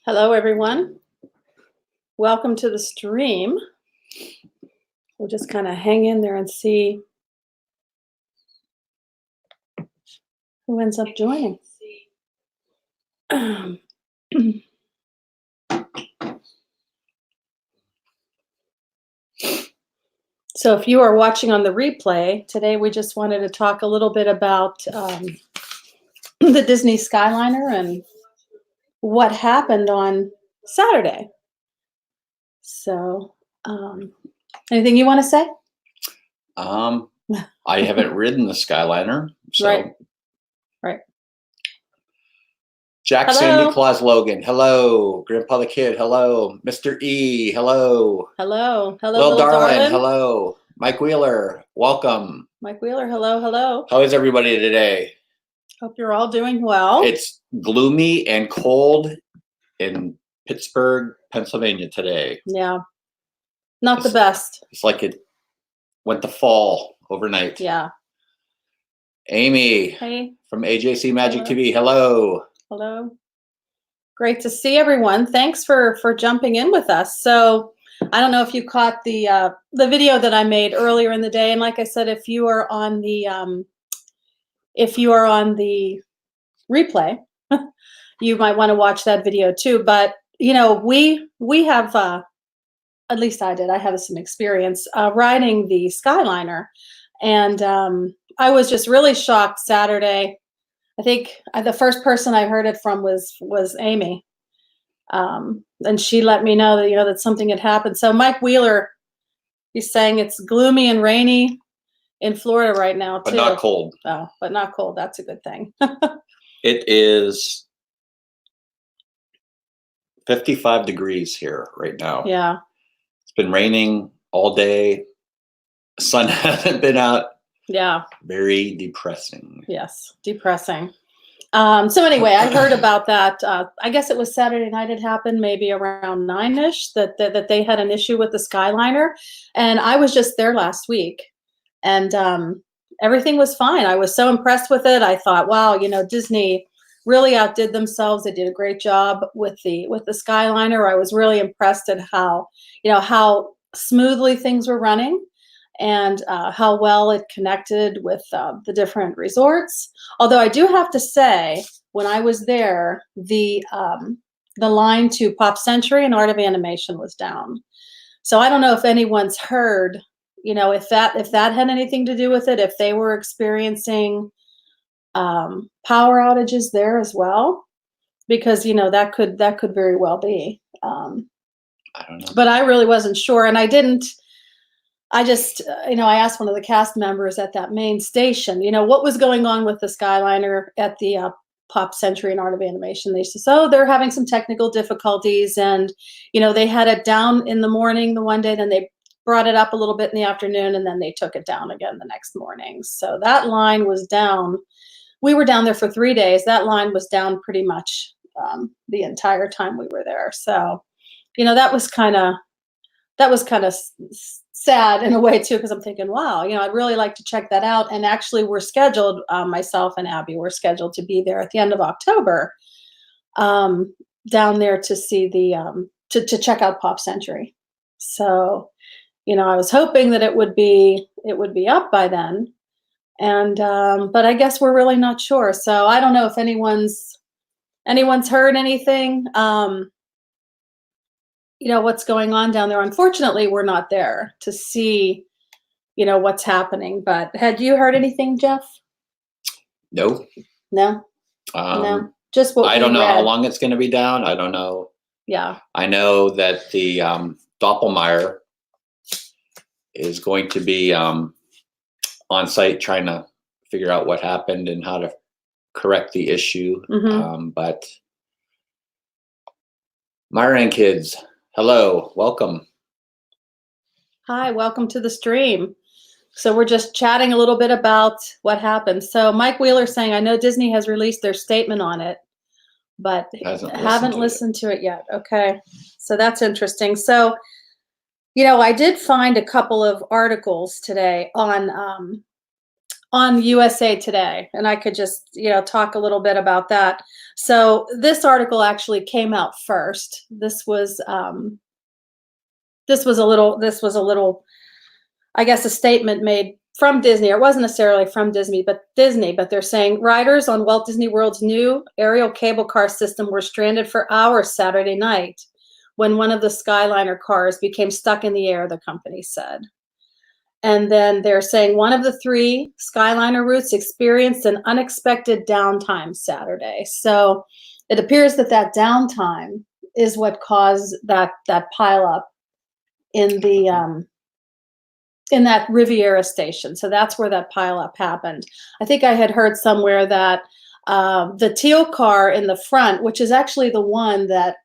Hello, everyone. Welcome to the stream. We'll just kind of hang in there and see who ends up joining. So if you are watching on the replay, today we just wanted to talk a little bit about the Disney Skyliner and what happened on Saturday. So anything you want to say? I haven't ridden the Skyliner, so Right. Jack Hello. Sandy Claus Logan, hello. Grandpa the Kid, hello. Mr. E, hello. Hello. Little Darlin, hello. Mike Wheeler, welcome. Mike Wheeler, hello. How is everybody today? Hope you're all doing well. It's gloomy and cold in Pittsburgh, Pennsylvania today. Yeah. Not the best. It's like it went to fall overnight. Yeah. Amy, hey, from AJC Magic Hello. TV, hello. Hello. Great to see everyone. Thanks for jumping in with us. So I don't know if you caught the video that I made earlier in the day, and like I said, if you are on the replay, you might want to watch that video too. But you know, we have at least I did. I have some experience riding the Skyliner, and I was just really shocked Saturday. I think the first person I heard it from was Amy, and she let me know that that something had happened. So Mike Wheeler, he's saying it's gloomy and rainy in Florida right now too. But not cold. Oh, but not cold. That's a good thing. It is 55 degrees here right now. Yeah. It's been raining all day. The sun hasn't been out. Yeah. Very depressing. Yes, depressing. So anyway, I heard about that. I guess it was Saturday night it happened, maybe around 9-ish, that they had an issue with the Skyliner. And I was just there last week, and everything was fine. I was so impressed with it. I thought, wow, Disney really outdid themselves. They did a great job with the Skyliner. I was really impressed at how smoothly things were running, and how well it connected with the different resorts. Although I do have to say, when I was there, the line to Pop Century and Art of Animation was down. So I don't know if anyone's heard, if that had anything to do with it, if they were experiencing power outages there as well, because that could very well be. I don't know. But I really wasn't sure, and I just, I asked one of the cast members at that main station, what was going on with the Skyliner at the Pop Century and Art of Animation. They said, so they're having some technical difficulties, and, they had it down in the morning the one day, then they brought it up a little bit in the afternoon, and then they took it down again the next morning. So that line was down. We were down there for 3 days. That line was down pretty much the entire time we were there. So, that was kind of sad in a way too, because I'm thinking, wow, I'd really like to check that out. And actually, we're scheduled, myself and Abby were scheduled to be there at the end of October, down there to see the to check out Pop Century. So, I was hoping that it would be up by then, and but I guess we're really not sure. So I don't know if anyone's heard anything. What's going on down there. Unfortunately, we're not there to see, what's happening. But had you heard anything, Jeff? No. No? No. Just what I don't know how long it's going to be down. I don't know. Yeah. I know that the Doppelmayr is going to be on site trying to figure out what happened and how to correct the issue. But Myran kids, hello, welcome. Hi, welcome to the stream. So we're just chatting a little bit about what happened. So Mike Wheeler saying, I know Disney has released their statement on it, but haven't listened to it yet. Okay, so that's interesting. So, I did find a couple of articles today on on USA Today, and I could just, talk a little bit about that. So this article actually came out first. This was a little, I guess, a statement made from Disney. It wasn't necessarily from Disney, but they're saying riders on Walt Disney World's new aerial cable car system were stranded for hours Saturday night when one of the Skyliner cars became stuck in the air, the company said. And then they're saying one of the 3 Skyliner routes experienced an unexpected downtime Saturday. So it appears that downtime is what caused that pileup in the in that Riviera station. So that's where that pileup happened. I think I had heard somewhere that the teal car in the front, which is actually the one that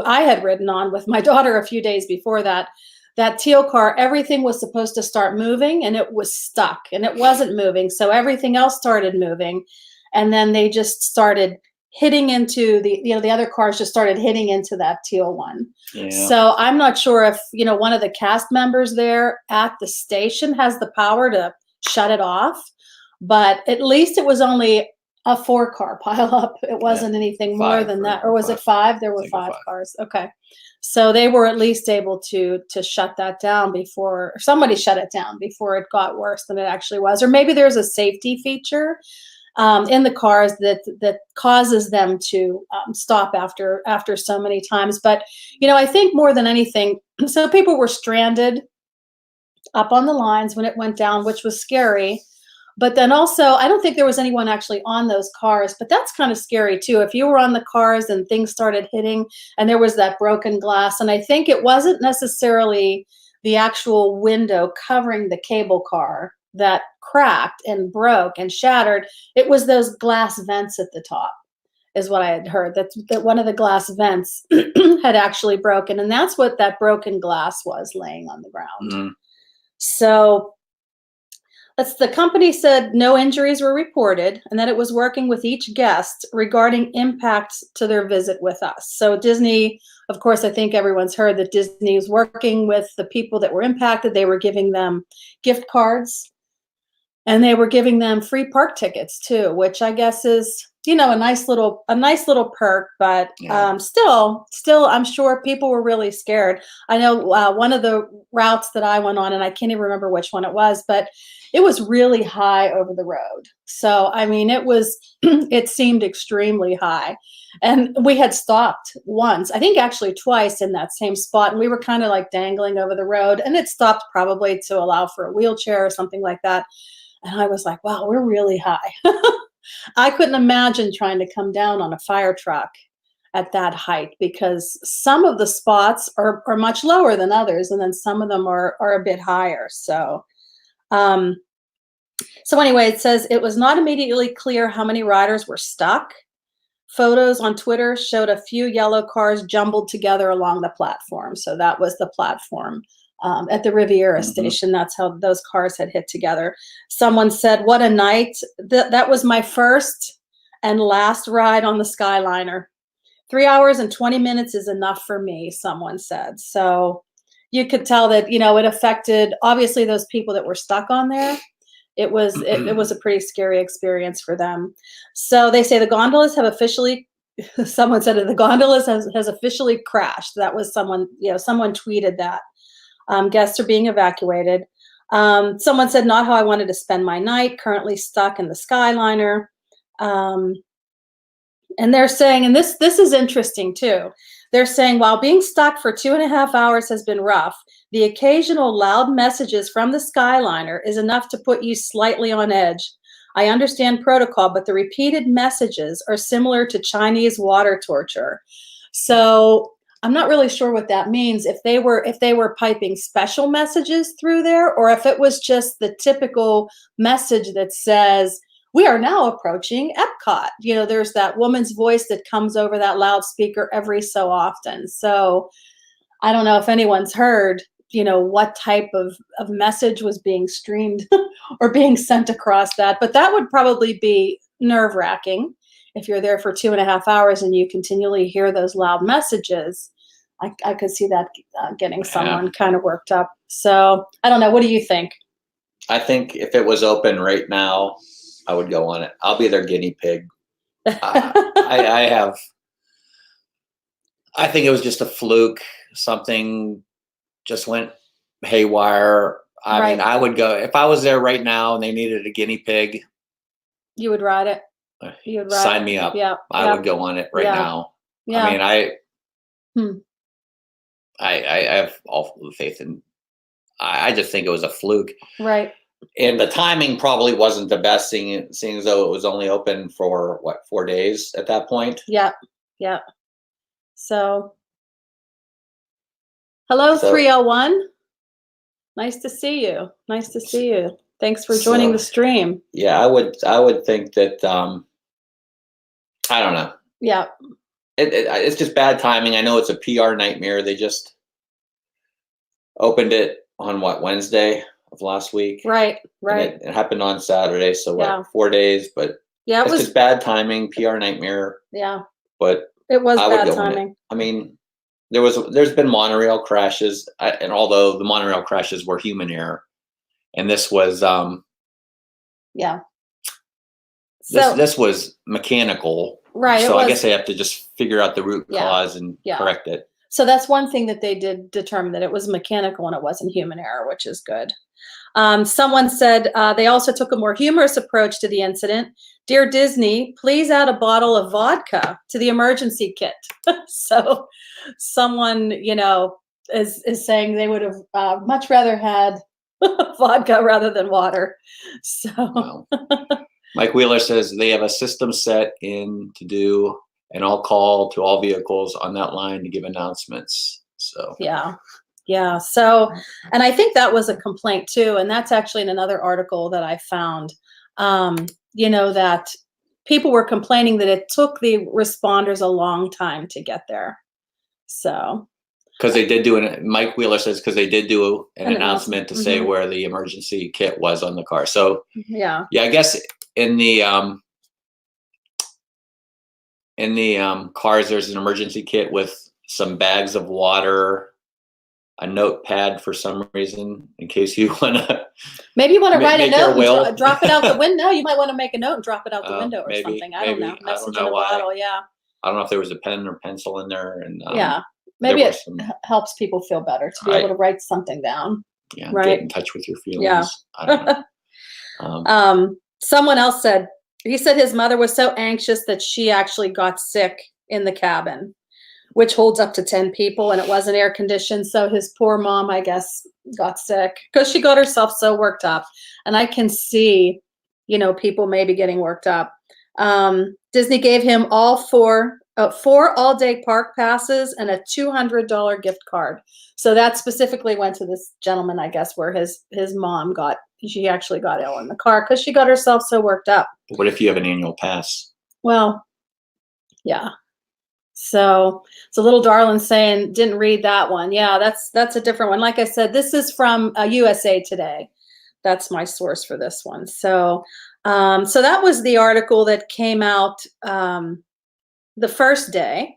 I had ridden on with my daughter a few days before that teal car, everything was supposed to start moving and it was stuck and it wasn't moving. So everything else started moving. And then they just started hitting into the other cars just started hitting into that teal one. Yeah. So I'm not sure if, one of the cast members there at the station has the power to shut it off, but at least it was only a 4-car pileup. It wasn't anything more than that. Or was it 5? There were 5 cars. Okay. So they were at least able to shut that down before, or somebody shut it down before it got worse than it actually was. Or maybe there's a safety feature in the cars that causes them to stop after so many times. But, I think more than anything, so people were stranded up on the lines when it went down, which was scary. But then also, I don't think there was anyone actually on those cars, but that's kind of scary too. If you were on the cars and things started hitting and there was that broken glass, and I think it wasn't necessarily the actual window covering the cable car that cracked and broke and shattered. It was those glass vents at the top, is what I had heard, that one of the glass vents had actually broken. And that's what that broken glass was laying on the ground. Mm-hmm. So the company said no injuries were reported and that it was working with each guest regarding impacts to their visit with us. So Disney, of course, I think everyone's heard that Disney is working with the people that were impacted. They were giving them gift cards and they were giving them free park tickets too, which I guess is, a nice little perk, but still, I'm sure people were really scared. I know one of the routes that I went on, and I can't even remember which one it was, but it was really high over the road. So, I mean, it seemed extremely high. And we had stopped once, I think actually twice in that same spot. And we were kind of like dangling over the road, and it stopped probably to allow for a wheelchair or something like that. And I was like, wow, we're really high. I couldn't imagine trying to come down on a fire truck at that height, because some of the spots are much lower than others. And then some of them are a bit higher. So anyway, it says it was not immediately clear how many riders were stuck. Photos on Twitter showed a few yellow cars jumbled together along the platform. So that was the platform at the Riviera station. That's how those cars had hit together. Someone said, what a night. That was my first and last ride on the Skyliner. 3 hours and 20 minutes is enough for me, someone said. So you could tell that, it affected, obviously, those people that were stuck on there. It was a pretty scary experience for them. So they say the gondolas have officially, someone said the gondolas has officially crashed. That was someone tweeted that. Guests are being evacuated. Someone said, not how I wanted to spend my night, currently stuck in the Skyliner. And they're saying, and this is interesting too, they're saying, while being stuck for 2.5 hours has been rough, the occasional loud messages from the Skyliner is enough to put you slightly on edge. I understand protocol, but the repeated messages are similar to Chinese water torture. So I'm not really sure what that means, if they were piping special messages through there, or if it was just the typical message that says, we are now approaching Epcot. There's that woman's voice that comes over that loudspeaker every so often. So I don't know if anyone's heard, what type of message was being streamed or being sent across that, but that would probably be nerve-wracking. If you're there for 2.5 hours and you continually hear those loud messages, I could see that getting someone kind of worked up. So I don't know. What do you think? I think if it was open right now, I would go on it. I'll be their guinea pig. I think it was just a fluke. Something just went haywire. I mean, Right. I would go if I was there right now and they needed a guinea pig. You would ride it. You would ride Sign it. me up. Yeah. I Yeah. would go on it right Yeah. now. Yeah. I mean, Hmm. I have all the faith in. I just think it was a fluke, Right. and the timing probably wasn't the best, seeing as though it was only open for what 4 days at that point. Yeah. Yeah. So, hello, So 301. Nice to see you. Nice to see you. Thanks for joining the so stream. yeah, I would think that I don't know. Yeah. It's just bad timing. I know it's a PR nightmare. They just opened it on what Wednesday of last week. Right. And Right. it happened on Saturday, so what Yeah. 4 days? But Yeah. It it's was. just bad timing, PR nightmare. Yeah. But It was I would bad go on it. timing. I mean, there's been monorail crashes, and although the monorail crashes were human error, and this was Yeah. this So, this was mechanical. right. It So I was. guess they have to just figure out the root Yeah. cause and Yeah. correct it. So that's one thing that they did determine, that it was mechanical and it wasn't human error, which is good. Someone said they also took a more humorous approach to the incident. Dear Disney, please add a bottle of vodka to the emergency kit. So someone, is saying they would have much rather had vodka rather than water. So, Wow. Mike Wheeler says they have a system set in to do an all call to all vehicles on that line to give announcements. So yeah. Yeah. So, and I think that was a complaint too. And that's actually in another article that I found, that people were complaining that it took the responders a long time to get there. So, because they did do Mike Wheeler says because they did do an An announcement announcement. to say Mhm. where the emergency kit was on the car. So yeah. yeah, I guess in the cars there's an emergency kit with some bags of water, a notepad for some reason in case you want to Maybe you want to write a make your note and will. drop it out the window. You might want to make a note and drop it out the window or maybe, something. I don't know. maybe. I don't Message know in a why. bottle. Yeah. I don't know if there was a pen or pencil in there, and Yeah. there Maybe were it some helps people feel better to be able to write something down. get Right. in touch with your feelings. Yeah. I don't know. Someone else said, he said his mother was so anxious that she actually got sick in the cabin, which holds up to 10 people, and it wasn't air conditioned. So his poor mom, I guess, got sick because she got herself so worked up. And I can see, people maybe getting worked up. Disney gave him four all-day park passes and a $200 gift card. So that specifically went to this gentleman, I guess, where his mom she actually got ill in the car because she got herself so worked up. What if you have an annual pass? Well, yeah. So it's a little darling saying, didn't read that one. Yeah, that's a different one. Like I said, this is from USA Today. That's my source for this one. So, so that was the article that came out the first day.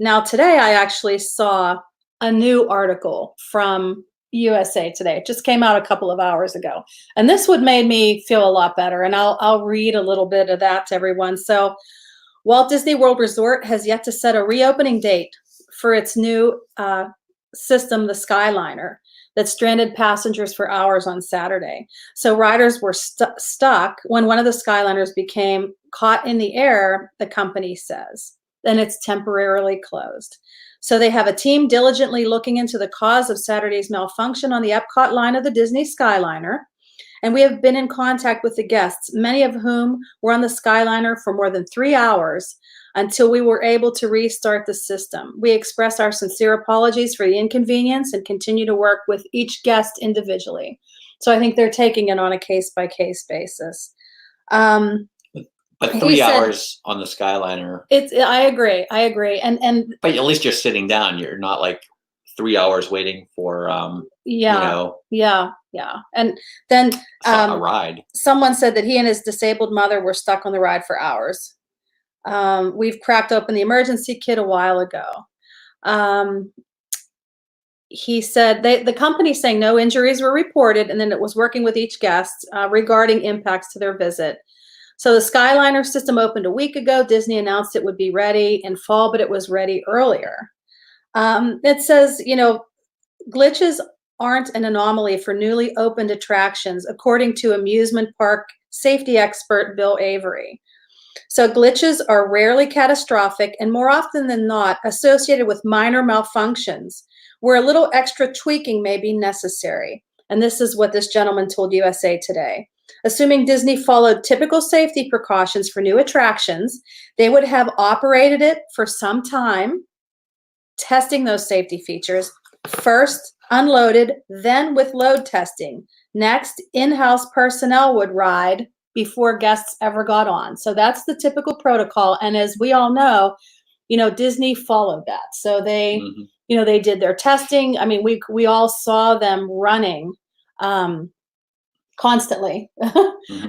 Now today I actually saw a new article from USA Today. It just came out a couple of hours ago, and this would made me feel a lot better. And I'll read a little bit of that to everyone. So, Walt Disney World Resort has yet to set a reopening date for its new system, the Skyliner, that stranded passengers for hours on Saturday. So riders were stuck when one of the Skyliners became caught in the air, the company says, and it's temporarily closed. So they have a team diligently looking into the cause of Saturday's malfunction on the Epcot line of the Disney Skyliner. And we have been in contact with the guests, many of whom were on the Skyliner for more than 3 hours until we were able to restart the system. We express our sincere apologies for the inconvenience and continue to work with each guest individually. So I think they're taking it on a case-by-case basis. But 3 hours on the Skyliner. I agree. And but at least you're sitting down. You're not like 3 hours waiting for Yeah. And then a ride. Someone said that he and his disabled mother were stuck on the ride for hours. We've cracked open the emergency kit a while ago. he said the company saying no injuries were reported, and then it was working with each guest regarding impacts to their visit. So the Skyliner system opened a week ago. Disney announced it would be ready in fall, but it was ready earlier. It says, glitches aren't an anomaly for newly opened attractions, according to amusement park safety expert Bill Avery. So glitches are rarely catastrophic and more often than not associated with minor malfunctions where a little extra tweaking may be necessary. And this is what this gentleman told USA Today. Assuming Disney followed typical safety precautions for new attractions, they would have operated it for some time, testing those safety features. First, unloaded, then with load testing. Next, in-house personnel would ride before guests ever got on. So that's the typical protocol. And as we all know, Disney followed that. So they, they did their testing. I mean, we all saw them running constantly.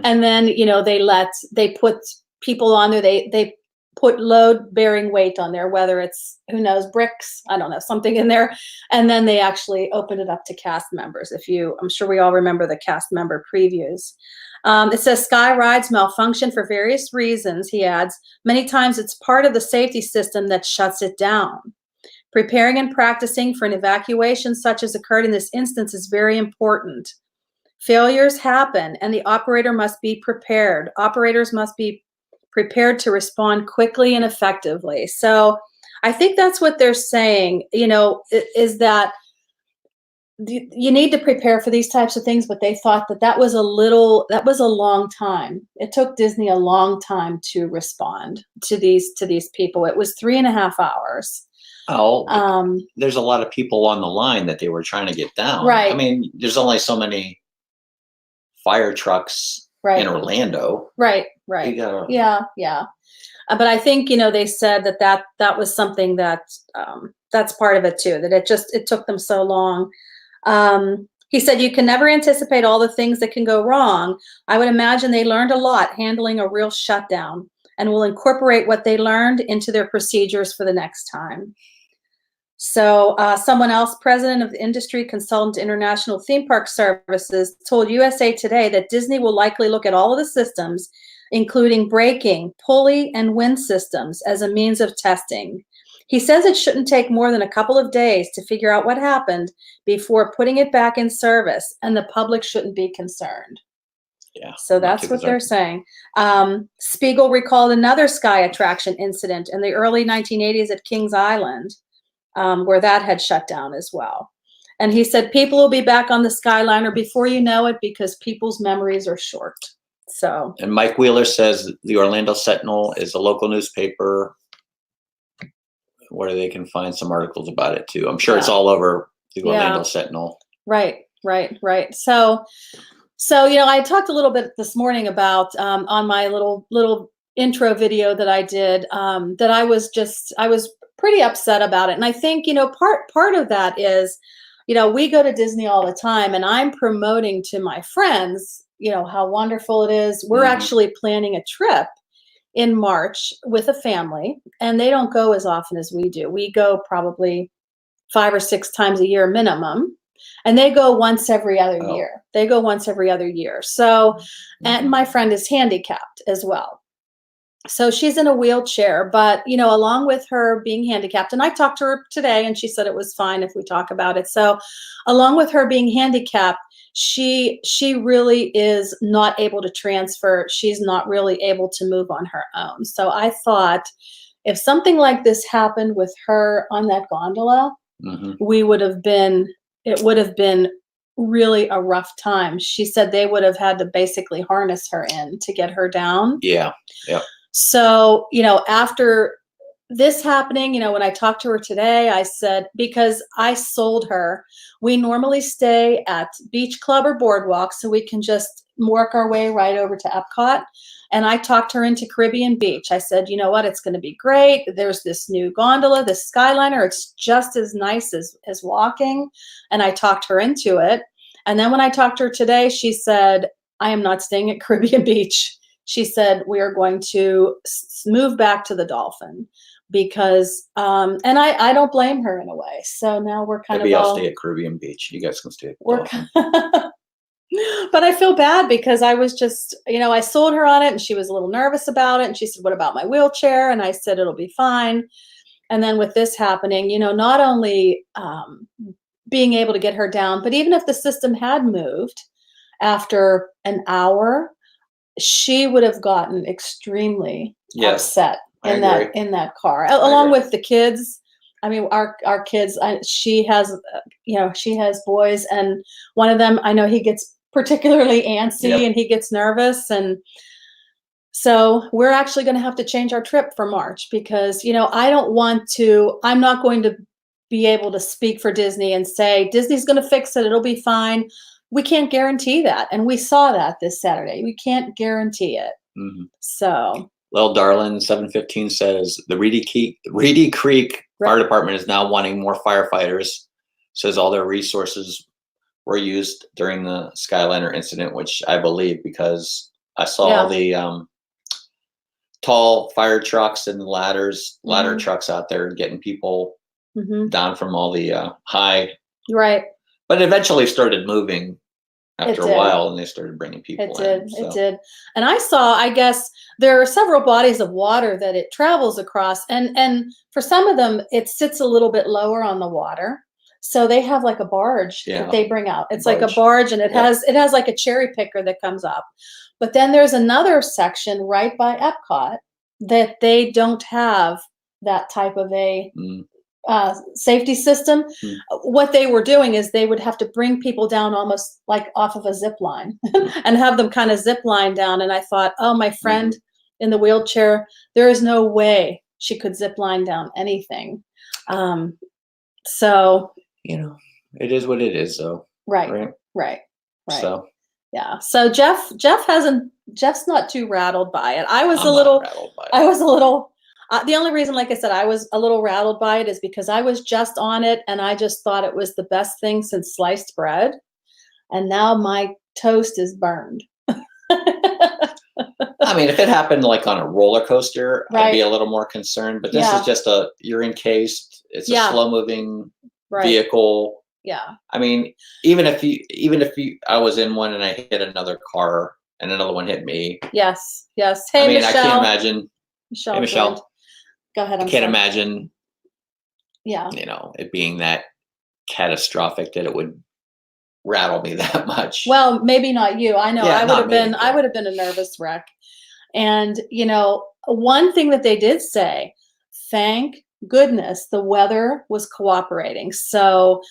And then, they put people on there. They put load bearing weight on there, whether it's, who knows, bricks, I don't know, something in there. And then they actually opened it up to cast members. I'm sure we all remember the cast member previews. It says Sky rides malfunction for various reasons, he adds. Many times it's part of the safety system that shuts it down. Preparing and practicing for an evacuation such as occurred in this instance is very important. Failures happen and the operator must be prepared. Operators must be prepared to respond quickly and effectively. So I think that's what they're saying, is that you need to prepare for these types of things, but they thought that was a long time. It took Disney a long time to respond to these people. It was 3.5 hours. Oh, there's a lot of people on the line that they were trying to get down. Right. I mean, there's only so many fire trucks in Orlando. Right. Yeah. But I think, they said that was something that that's part of it too, that it took them so long. He said, you can never anticipate all the things that can go wrong. I would imagine they learned a lot handling a real shutdown and will incorporate what they learned into their procedures for the next time. So someone else, president of the industry consultant International Theme Park Services, told USA Today that Disney will likely look at all of the systems, including braking, pulley, and wind systems, as a means of testing. He says it shouldn't take more than a couple of days to figure out what happened before putting it back in service, and the public shouldn't be concerned. Yeah. So that's what they're saying. Spiegel recalled another Sky attraction incident in the early 1980s at Kings Island, where that had shut down as well. And he said people will be back on the Skyliner before you know it because people's memories are short. So. And Mike Wheeler says the Orlando Sentinel is a local newspaper where they can find some articles about it too. I'm sure it's all over the Orlando Sentinel. Right. So, I talked a little bit this morning about on my little intro video that I did that I was pretty upset about it. And I think, part of that is, we go to Disney all the time and I'm promoting to my friends, how wonderful it is. We're actually planning a trip in March with a family, and they don't go as often as we do. We go probably 5 or 6 times a year minimum, and they go once every other year. So, and my friend is handicapped as well. So she's in a wheelchair, but, along with her being handicapped, and I talked to her today and she said it was fine if we talk about it. So along with her being handicapped, she really is not able to transfer. She's not really able to move on her own. So I thought if something like this happened with her on that gondola, it would have been really a rough time. She said they would have had to basically harness her in to get her down. Yeah. So, after this happening, when I talked to her today, I said, because I sold her, we normally stay at Beach Club or Boardwalk so we can just work our way right over to Epcot. And I talked her into Caribbean Beach. I said, you know what, it's going to be great. There's this new gondola, this Skyliner. It's just as nice as walking. And I talked her into it. And then when I talked to her today, she said, I am not staying at Caribbean Beach. She said, we are going to move back to the Dolphin. because, and I don't blame her in a way. So now we're kind Maybe of I'll all, stay at Caribbean Beach. You guys can stay at the we're, Dolphin. but I feel bad because I was just, I sold her on it and she was a little nervous about it. And she said, what about my wheelchair? And I said, it'll be fine. And then with this happening, not only being able to get her down, but even if the system had moved after an hour, she would have gotten extremely upset in that car, along with the kids. I mean, our kids, she has boys, and one of them, I know he gets particularly antsy and he gets nervous. And so we're actually going to have to change our trip for March because, I'm not going to be able to speak for Disney and say, Disney's going to fix it. It'll be fine. We can't guarantee that. And we saw that this Saturday. We can't guarantee it. Mm-hmm. So. Lil Darlin 715 says the Reedy Creek Fire Department is now wanting more firefighters. Says all their resources were used during the Skyliner incident, which I believe because I saw the tall fire trucks and ladder trucks out there getting people down from all the high. Right. But it eventually started moving after a while, and they started bringing people in. It did. And I guess there are several bodies of water that it travels across. And for some of them, it sits a little bit lower on the water. So they have like a barge that they bring out. It's like a barge, and it has like a cherry picker that comes up. But then there's another section right by Epcot that they don't have that type of a safety system. What they were doing is they would have to bring people down almost like off of a zip line and have them kind of zip line down. And I thought, oh, my friend in the wheelchair, there is no way she could zip line down anything. So, it is what it is, though. Right. So. Yeah. So Jeff's not too rattled by it. I was a little, the only reason, like I said, I was a little rattled by it is because I was just on it and I just thought it was the best thing since sliced bread. And now my toast is burned. I mean, if it happened like on a roller coaster, I'd be a little more concerned, but this is just you're encased. It's a slow moving vehicle. Yeah. I mean, even if I was in one and I hit another car and another one hit me. Yes. Hey, I mean, Michelle. I can't imagine. Hey, Michelle. Go ahead. I can't imagine. Yeah. It being that catastrophic that it would rattle me that much. Well, maybe not you. I know I would have been a nervous wreck. And, one thing that they did say, thank goodness the weather was cooperating. So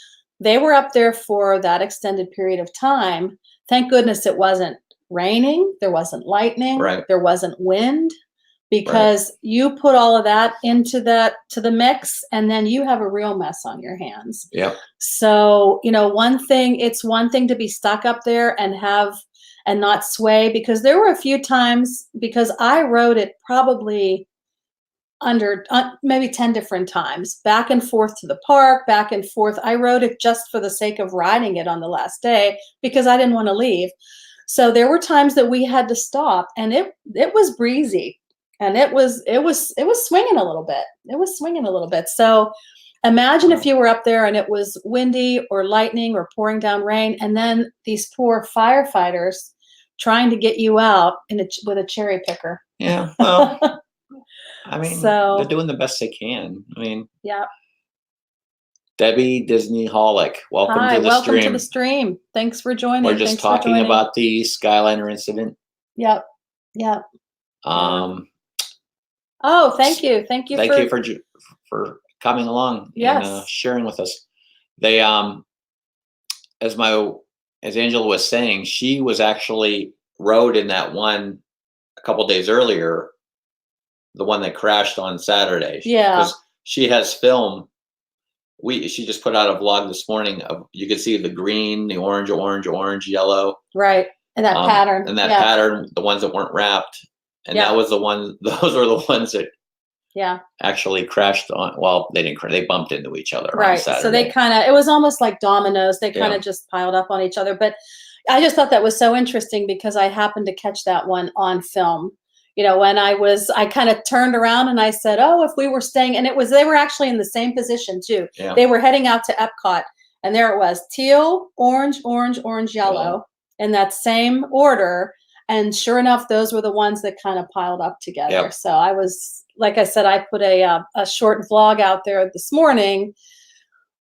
they were up there for that extended period of time. Thank goodness it wasn't raining. There wasn't lightning. There wasn't wind. Because you put all of that to the mix, and then you have a real mess on your hands. Yeah. So, it's one thing to be stuck up there and not sway, because there were a few times, because I rode it probably under maybe 10 different times, back and forth to the park, back and forth. I rode it just for the sake of riding it on the last day because I didn't want to leave. So there were times that we had to stop, and it was breezy. And it was swinging a little bit. It was swinging a little bit. So imagine if you were up there and it was windy or lightning or pouring down rain, and then these poor firefighters trying to get you out with a cherry picker. Yeah. Well, I mean, they're doing the best they can. I mean, yeah. Debbie Disney Holic, welcome to the stream. Welcome to the stream. Thanks for joining. We're just talking about the Skyliner incident. Yep. Oh, thank you. Thank you for coming along and sharing with us. They as Angela was saying, she was actually rode in that one a couple days earlier, the one that crashed on Saturday. Yeah. Because she has film. She just put out a vlog this morning of, you could see the green, the orange, yellow. Right. And that pattern. And that pattern, the ones that weren't wrapped. And that was those were the ones that actually crashed on. Well, they didn't crash, they bumped into each other on Saturday. So they it was almost like dominoes. They kind of just piled up on each other. But I just thought that was so interesting because I happened to catch that one on film. when I kind of turned around and I said, oh, if we were staying, and they were actually in the same position too. Yeah. They were heading out to Epcot, and there it was, teal, orange, orange, orange, yellow, in that same order. And sure enough, those were the ones that kind of piled up together. Yep. So I was, like I said, I put a short vlog out there this morning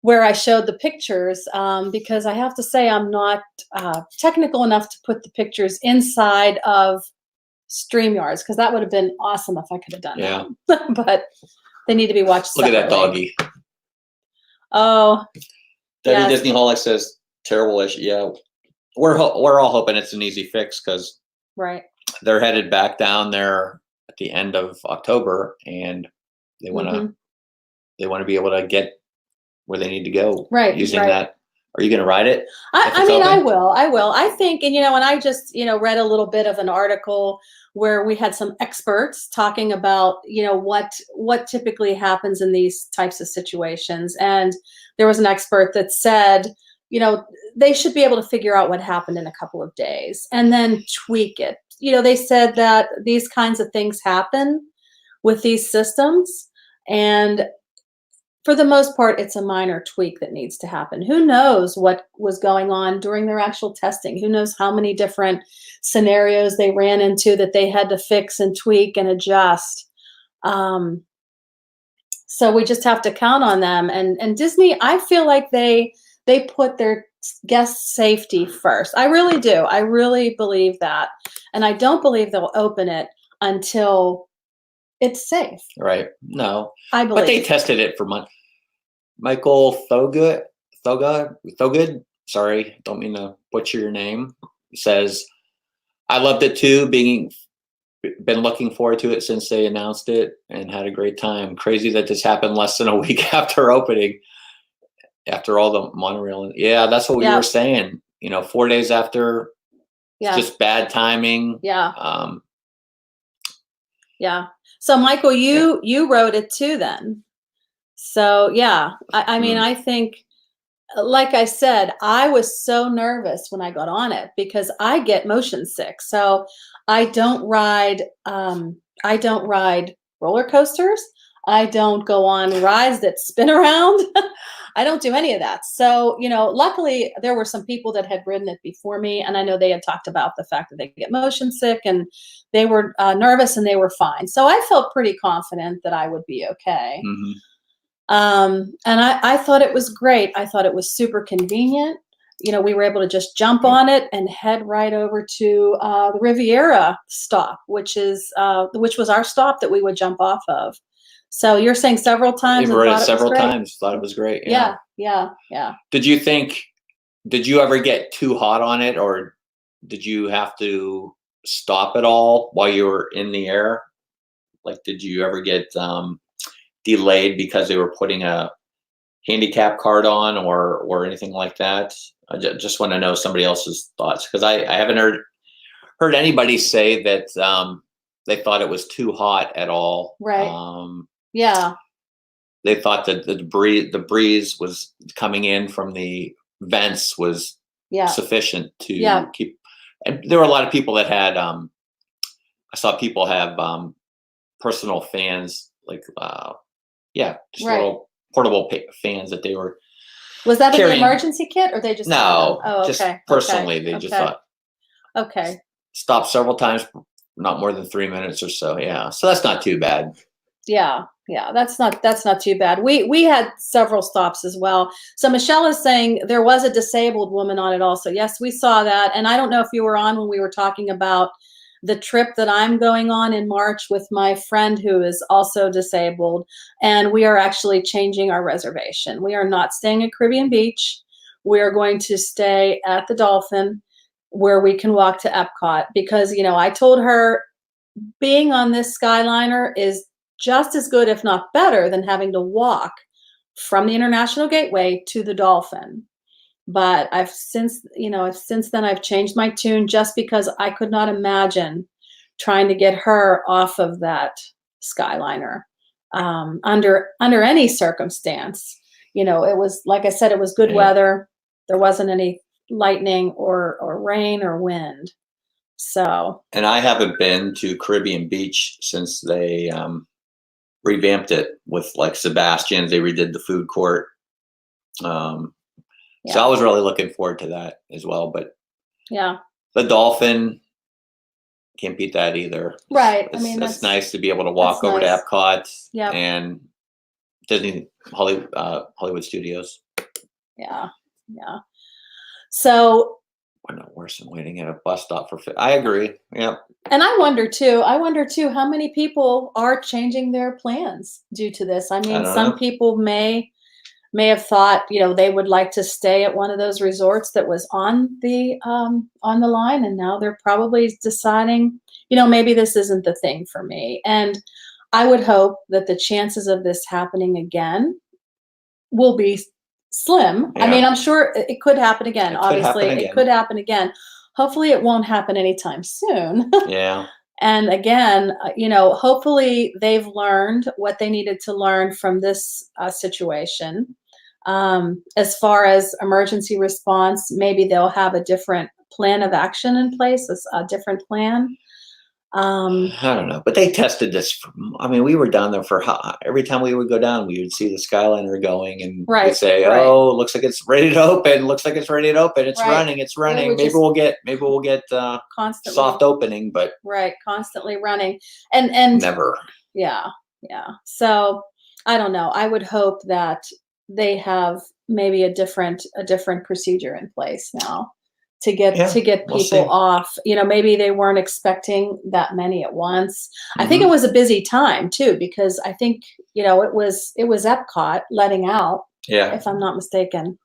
where I showed the pictures, because I have to say I'm not technical enough to put the pictures inside of StreamYards, because that would have been awesome if I could have done that. But they need to be watched Look separately. at that doggy. Oh, Debbie yes. Disney Holic says terrible issue. Yeah, we're all hoping it's an easy fix, because Right. they're headed back down there at the end of October, and they want to be able to get where they need to go. Right. Using that. Are you going to ride it? I mean, I will. I think, and and I just read a little bit of an article where we had some experts talking about what typically happens in these types of situations, and there was an expert that said they should be able to figure out what happened in a couple of days and then tweak it. They said that these kinds of things happen with these systems, and for the most part, it's a minor tweak that needs to happen. Who knows what was going on during their actual testing? Who knows how many different scenarios they ran into that they had to fix and tweak and adjust. So we just have to count on them. And Disney, I feel like they put their guest safety first. I really do. I really believe that. And I don't believe they'll open it until it's safe. Right. No. I believe. But they tested it for months. Michael Thogud, sorry, don't mean to butcher your name, says, I loved it too, been looking forward to it since they announced it and had a great time. Crazy that this happened less than a week after opening, after all the monorail. Yeah, that's what we were saying. 4 days after, it's just bad timing. Yeah. Yeah. So Michael, you wrote it too then. So yeah, I mean, I think, like I said, I was so nervous when I got on it because I get motion sick. So I don't ride roller coasters. I don't go on rides that spin around. I don't do any of that. So, luckily there were some people that had ridden it before me, and I know they had talked about the fact that they get motion sick and they were nervous and they were fine. So I felt pretty confident that I would be okay. Mm-hmm. And I thought it was great. I thought it was super convenient. We were able to just jump on it and head right over to the Riviera stop, which was our stop that we would jump off of. So you're saying several times? You've read it several times. Thought it was great. Yeah. Did you ever get too hot on it, or did you have to stop at all while you were in the air? Like, did you ever get delayed because they were putting a handicap card on or anything like that? I just want to know somebody else's thoughts, because I haven't heard anybody say that they thought it was too hot at all. Right. Yeah. They thought that the breeze was coming in from the vents was sufficient to keep. And there were a lot of people that had. I saw people have personal fans, like just little portable fans that they were. Was that carrying. in the emergency kit, or they just? No. Oh, okay. Just personally, they just thought. Okay. Stopped several times, not more than 3 minutes or so. Yeah, so that's not too bad. Yeah, that's not too bad. We had several stops as well. So Michelle is saying there was a disabled woman on it also. Yes, we saw that, and I don't know if you were on when we were talking about the trip that I'm going on in March with my friend who is also disabled, and we are actually changing our reservation. We are not staying at Caribbean Beach. We are going to stay at the Dolphin, where we can walk to Epcot, because I told her being on this Skyliner is just as good, if not better, than having to walk from the International Gateway to the Dolphin. But since then I've changed my tune, just because I could not imagine trying to get her off of that Skyliner under any circumstance. It was, like I said, it was good weather. There wasn't any lightning or rain or wind. So, And I haven't been to Caribbean Beach since they revamped it with like Sebastian's. They redid the food court. So yeah, I was really looking forward to that as well. But yeah, the Dolphin, can't beat that either. right. I It's, mean, it's nice to be able to walk over nice. to Epcot Yep. and Disney Hollywood Studios. Yeah, yeah. So, We're not worse than waiting at a bus stop for. I agree. Yeah. and I wonder too, how many people are changing their plans due to this. I mean, don't some know. people may have thought, they would like to stay at one of those resorts that was on the line, and now they're probably deciding, maybe this isn't the thing for me. And I would hope that the chances of this happening again will be slim. I mean, Yeah. I'm sure it could happen again. It could Obviously, happen it again. could happen again. Hopefully, it won't happen anytime soon. Yeah. And again, hopefully they've learned what they needed to learn from this situation. As far as emergency response, maybe they'll have a different plan of action in place, a different plan. I don't know, but they tested this. I mean, we were down there for every time we would go down, we would see the Skyliner going, and Right, we'd say, right. "Oh, looks like it's ready to open. Looks like it's ready to open. It's Right. running. It's running. would Maybe just we'll get Constantly, soft opening, but right, constantly running, and never." yeah, yeah. So I don't know. I would hope that they have maybe a different procedure in place now to get Yeah, people we'll see. off. Maybe they weren't expecting that many at once. I think it Mhm. was a busy time too, because I think it was Epcot letting out, Yeah, if I'm not mistaken.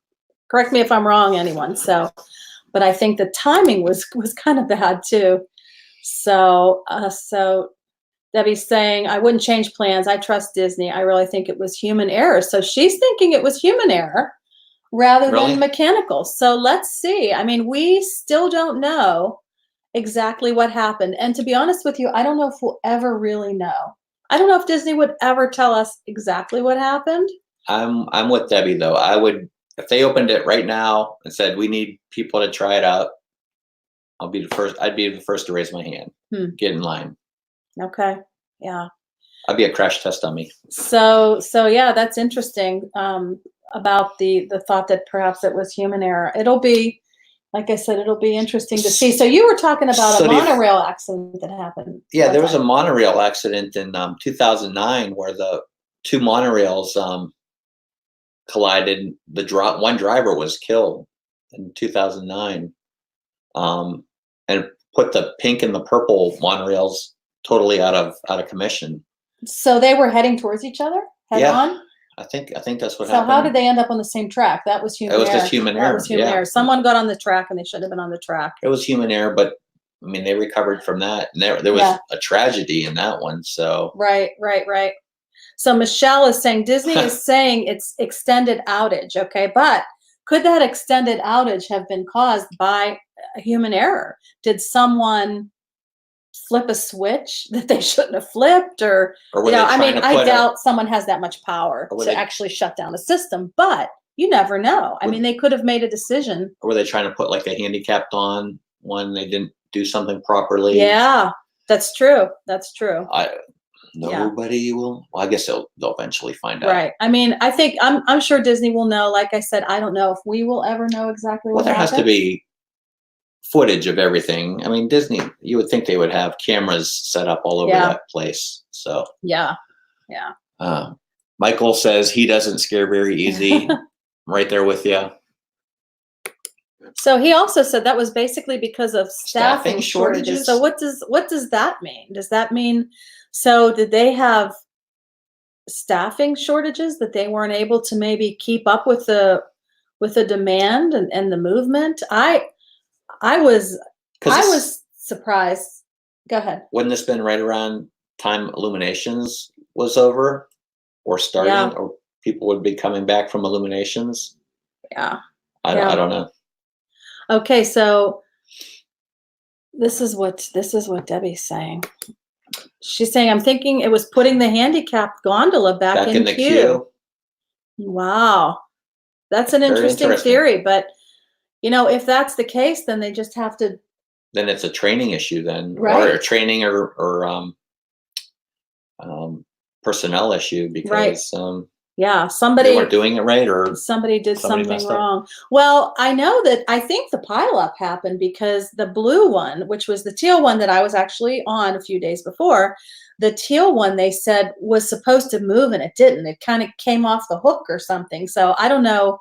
Correct me if I'm wrong, anyone. So, but I think the timing was kind of bad too. So, Debbie's saying, I wouldn't change plans. I trust Disney. I really think it was human error. So she's thinking it was human error rather Really? than mechanical. So let's see. I mean, we still don't know exactly what happened. And to be honest with you, I don't know if we'll ever really know. I don't know if Disney would ever tell us exactly what happened. I'm with Debbie though. I would, if they opened it right now and said we need people to try it out, I'd be the first to raise my hand. Get in line. Okay. Yeah. I'd be a crash test dummy. So yeah, that's interesting. About the thought that perhaps it was human error. It'll be, like I said, it'll be interesting to see. So you were talking about a monorail accident that happened. Yeah, there was a monorail accident in 2009 where the two monorails collided. One driver was killed in 2009, and put the pink and the purple monorails totally out of commission. So they were heading towards each other head on? I think that's what happened. So how did they end up on the same track? That was human error. It was just human error. That was human error. Someone got on the track and they shouldn't have been on the track. It was human error, but I mean, they recovered from that. And there was a tragedy in that one. So Right. So Michelle is saying Disney is saying it's extended outage. Okay, but could that extended outage have been caused by a human error? Did someone flip a switch that they shouldn't have flipped, or I mean, I doubt someone has that much power to actually shut down a system, but you never know. I mean, they could have made a decision. Or were they trying to put like a handicapped on one? They didn't do something properly. Yeah, that's true. Nobody will. Well, I guess they'll eventually find out. Right. I mean, I think I'm sure Disney will know. Like I said, I don't know if we will ever know exactly what happened. There has to be footage of everything. I mean, Disney, you would think they would have cameras set up all over that place. So yeah. Michael says he doesn't scare very easy. I'm right there with you. So he also said that was basically because of staffing shortages. So what does that mean? Does that mean, so did they have staffing shortages that they weren't able to maybe keep up with the demand and the movement? I was surprised. Go ahead. Wouldn't this been right around time Illuminations was over or starting, or people would be coming back from Illuminations? Yeah. I don't know. Okay, so this is what Debbie's saying. She's saying, I'm thinking it was putting the handicapped gondola back in the queue. Wow. That's an interesting theory, but if that's the case, then they just have to then it's a training issue then, or Right. a training or personnel issue because Yeah, they somebody weren't doing it right, or somebody did somebody something messed up. wrong. Well, I think the pileup happened because the blue one, which was the teal one that I was actually on a few days before, the teal one they said was supposed to move and it didn't. It kind of came off the hook or something. So I don't know.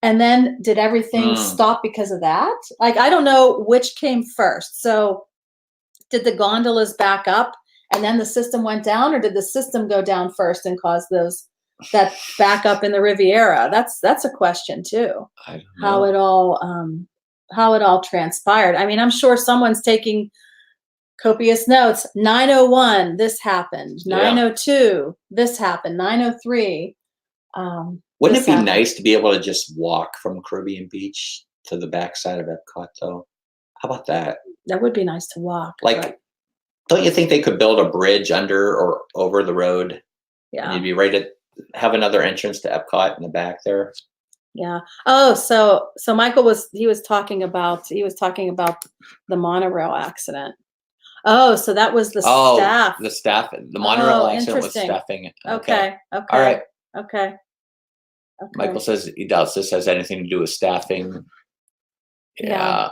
And then did everything Mm. stop because of that? Like I don't know which came first. So did the gondolas back up and then the system went down, or did the system go down first and cause that backup in the Riviera? That's a question too. I don't How know. how it all transpired. I mean, I'm sure someone's taking copious notes. 901, this happened. Yeah. 902, this happened. 903, Wouldn't this it be happened. nice to be able to just walk from Caribbean Beach to the backside of Epcot, though? How about that? That would be nice to walk. Like, but don't you think they could build a bridge under or over the road, and yeah. you'd be right at have another entrance to Epcot in the back there? Yeah. Oh, so Michael was talking about the monorail accident. Oh, so that was the Oh, staff. the staff, the monorail Oh, accident was interesting. staffing it. Okay. All Okay. right. Okay. Michael Okay. says he doubts this has anything to do with staffing. Yeah. Yeah.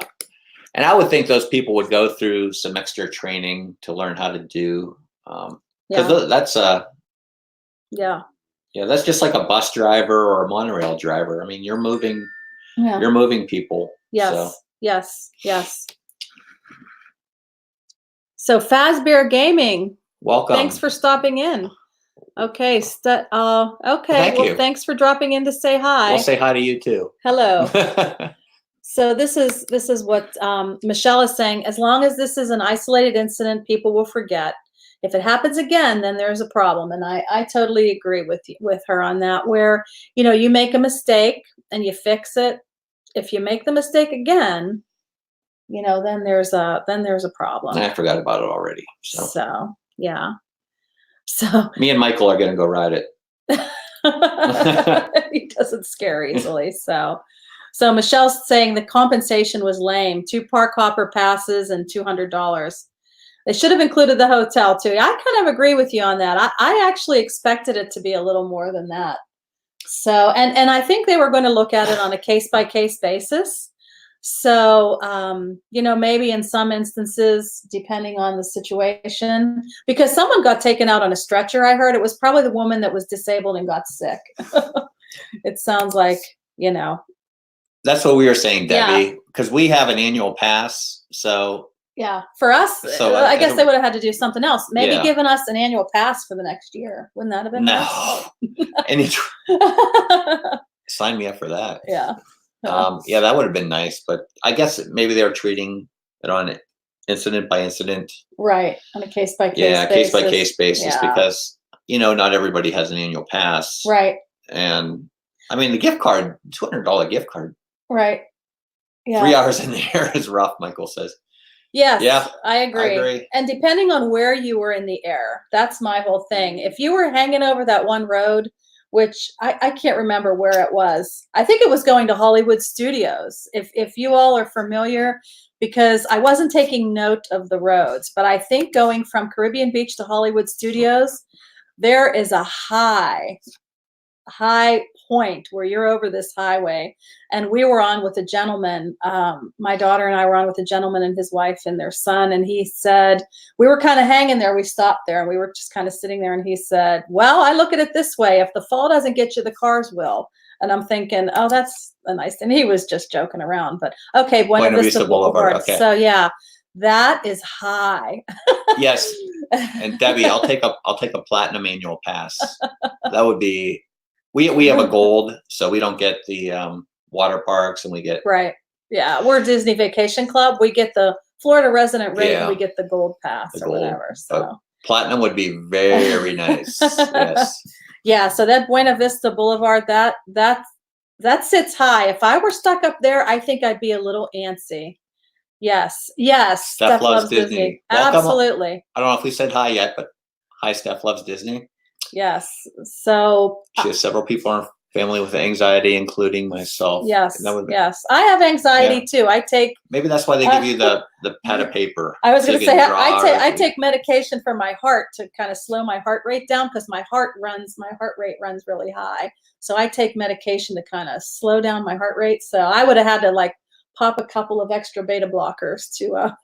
And I would think those people would go through some extra training to learn how to do, because Yeah. that's Yeah. that's just like a bus driver or a monorail driver. I mean, you're moving Yeah. people. Yes. So Yes. Yes. So Fazbear Gaming, welcome. thanks for stopping in. Okay. Okay. Thank Well, you. thanks for dropping in to say hi. We'll say hi to you too. Hello. So this is what Michelle is saying. As long as this is an isolated incident, people will forget. If it happens again, then there's a problem. And I totally agree with her on that. Where you make a mistake and you fix it. If you make the mistake again, then there's a problem. I forgot about it already. So yeah. So me and Michael are gonna go ride it. he doesn't scare easily. So Michelle's saying the compensation was lame. 2 park hopper passes and $200. They should have included the hotel too. I kind of agree with you on that. I actually expected it to be a little more than that. So, and I think they were going to look at it on a case by case basis. So, maybe in some instances, depending on the situation, because someone got taken out on a stretcher. I heard it was probably the woman that was disabled and got sick. It sounds like, That's what we were saying, Yeah. Debbie, because we have an annual pass. So Yeah, for us, So, I guess they would have had to do something else. Maybe Yeah. given us an annual pass for the next year. Wouldn't that have been nice? no, and sign me up for that. Yeah. Yeah, that would have been nice, but I guess maybe they were treating it on incident by incident. Right, on a case by case. Yeah, case by case basis, Yeah. because not everybody has an annual pass. Right. And I mean, the gift card, $200 gift card. Right. Yeah. 3 hours in the air is rough, Michael says. Yes. Yeah, I agree. And depending on where you were in the air, that's my whole thing. If you were hanging over that one road, which I can't remember where it was. I think it was going to Hollywood Studios. If you all are familiar, because I wasn't taking note of the roads, but I think going from Caribbean Beach to Hollywood Studios, there is a high point where you're over this highway. And we were on with a gentleman, my daughter and I were on with a gentleman and his wife and their son. And he said, we were kind of hanging there. We stopped there and we were just kind of sitting there. And he said, well, I look at it this way. If the fall doesn't get you, the cars will. And I'm thinking, oh, that's a nice, and he was just joking around, but okay. Buena Vista Boulevard. Okay. So yeah, that is high. Yes. And Debbie, I'll take a platinum annual pass. That would be, we have a gold, so we don't get the water parks, and we get right. Yeah, we're Disney Vacation Club. We get the Florida resident rate, and we get the gold pass or whatever. So platinum would be very nice. Yes. Yeah. So that Buena Vista Boulevard, that sits high. If I were stuck up there, I think I'd be a little antsy. Yes. Yes. Steph loves Disney. Absolutely. I don't know if we said hi yet, but hi, Steph loves Disney. Yes. So she has several people Family with anxiety, including myself. Yes, That would be- yes. I have anxiety too. I take. Maybe that's why they give you the pad of paper. I was so going you to say can draw I or- take medication for my heart to kind of slow my heart rate down because my heart rate runs really high. So I take medication to kind of slow down my heart rate. So I would have had to like pop a couple of extra beta blockers to.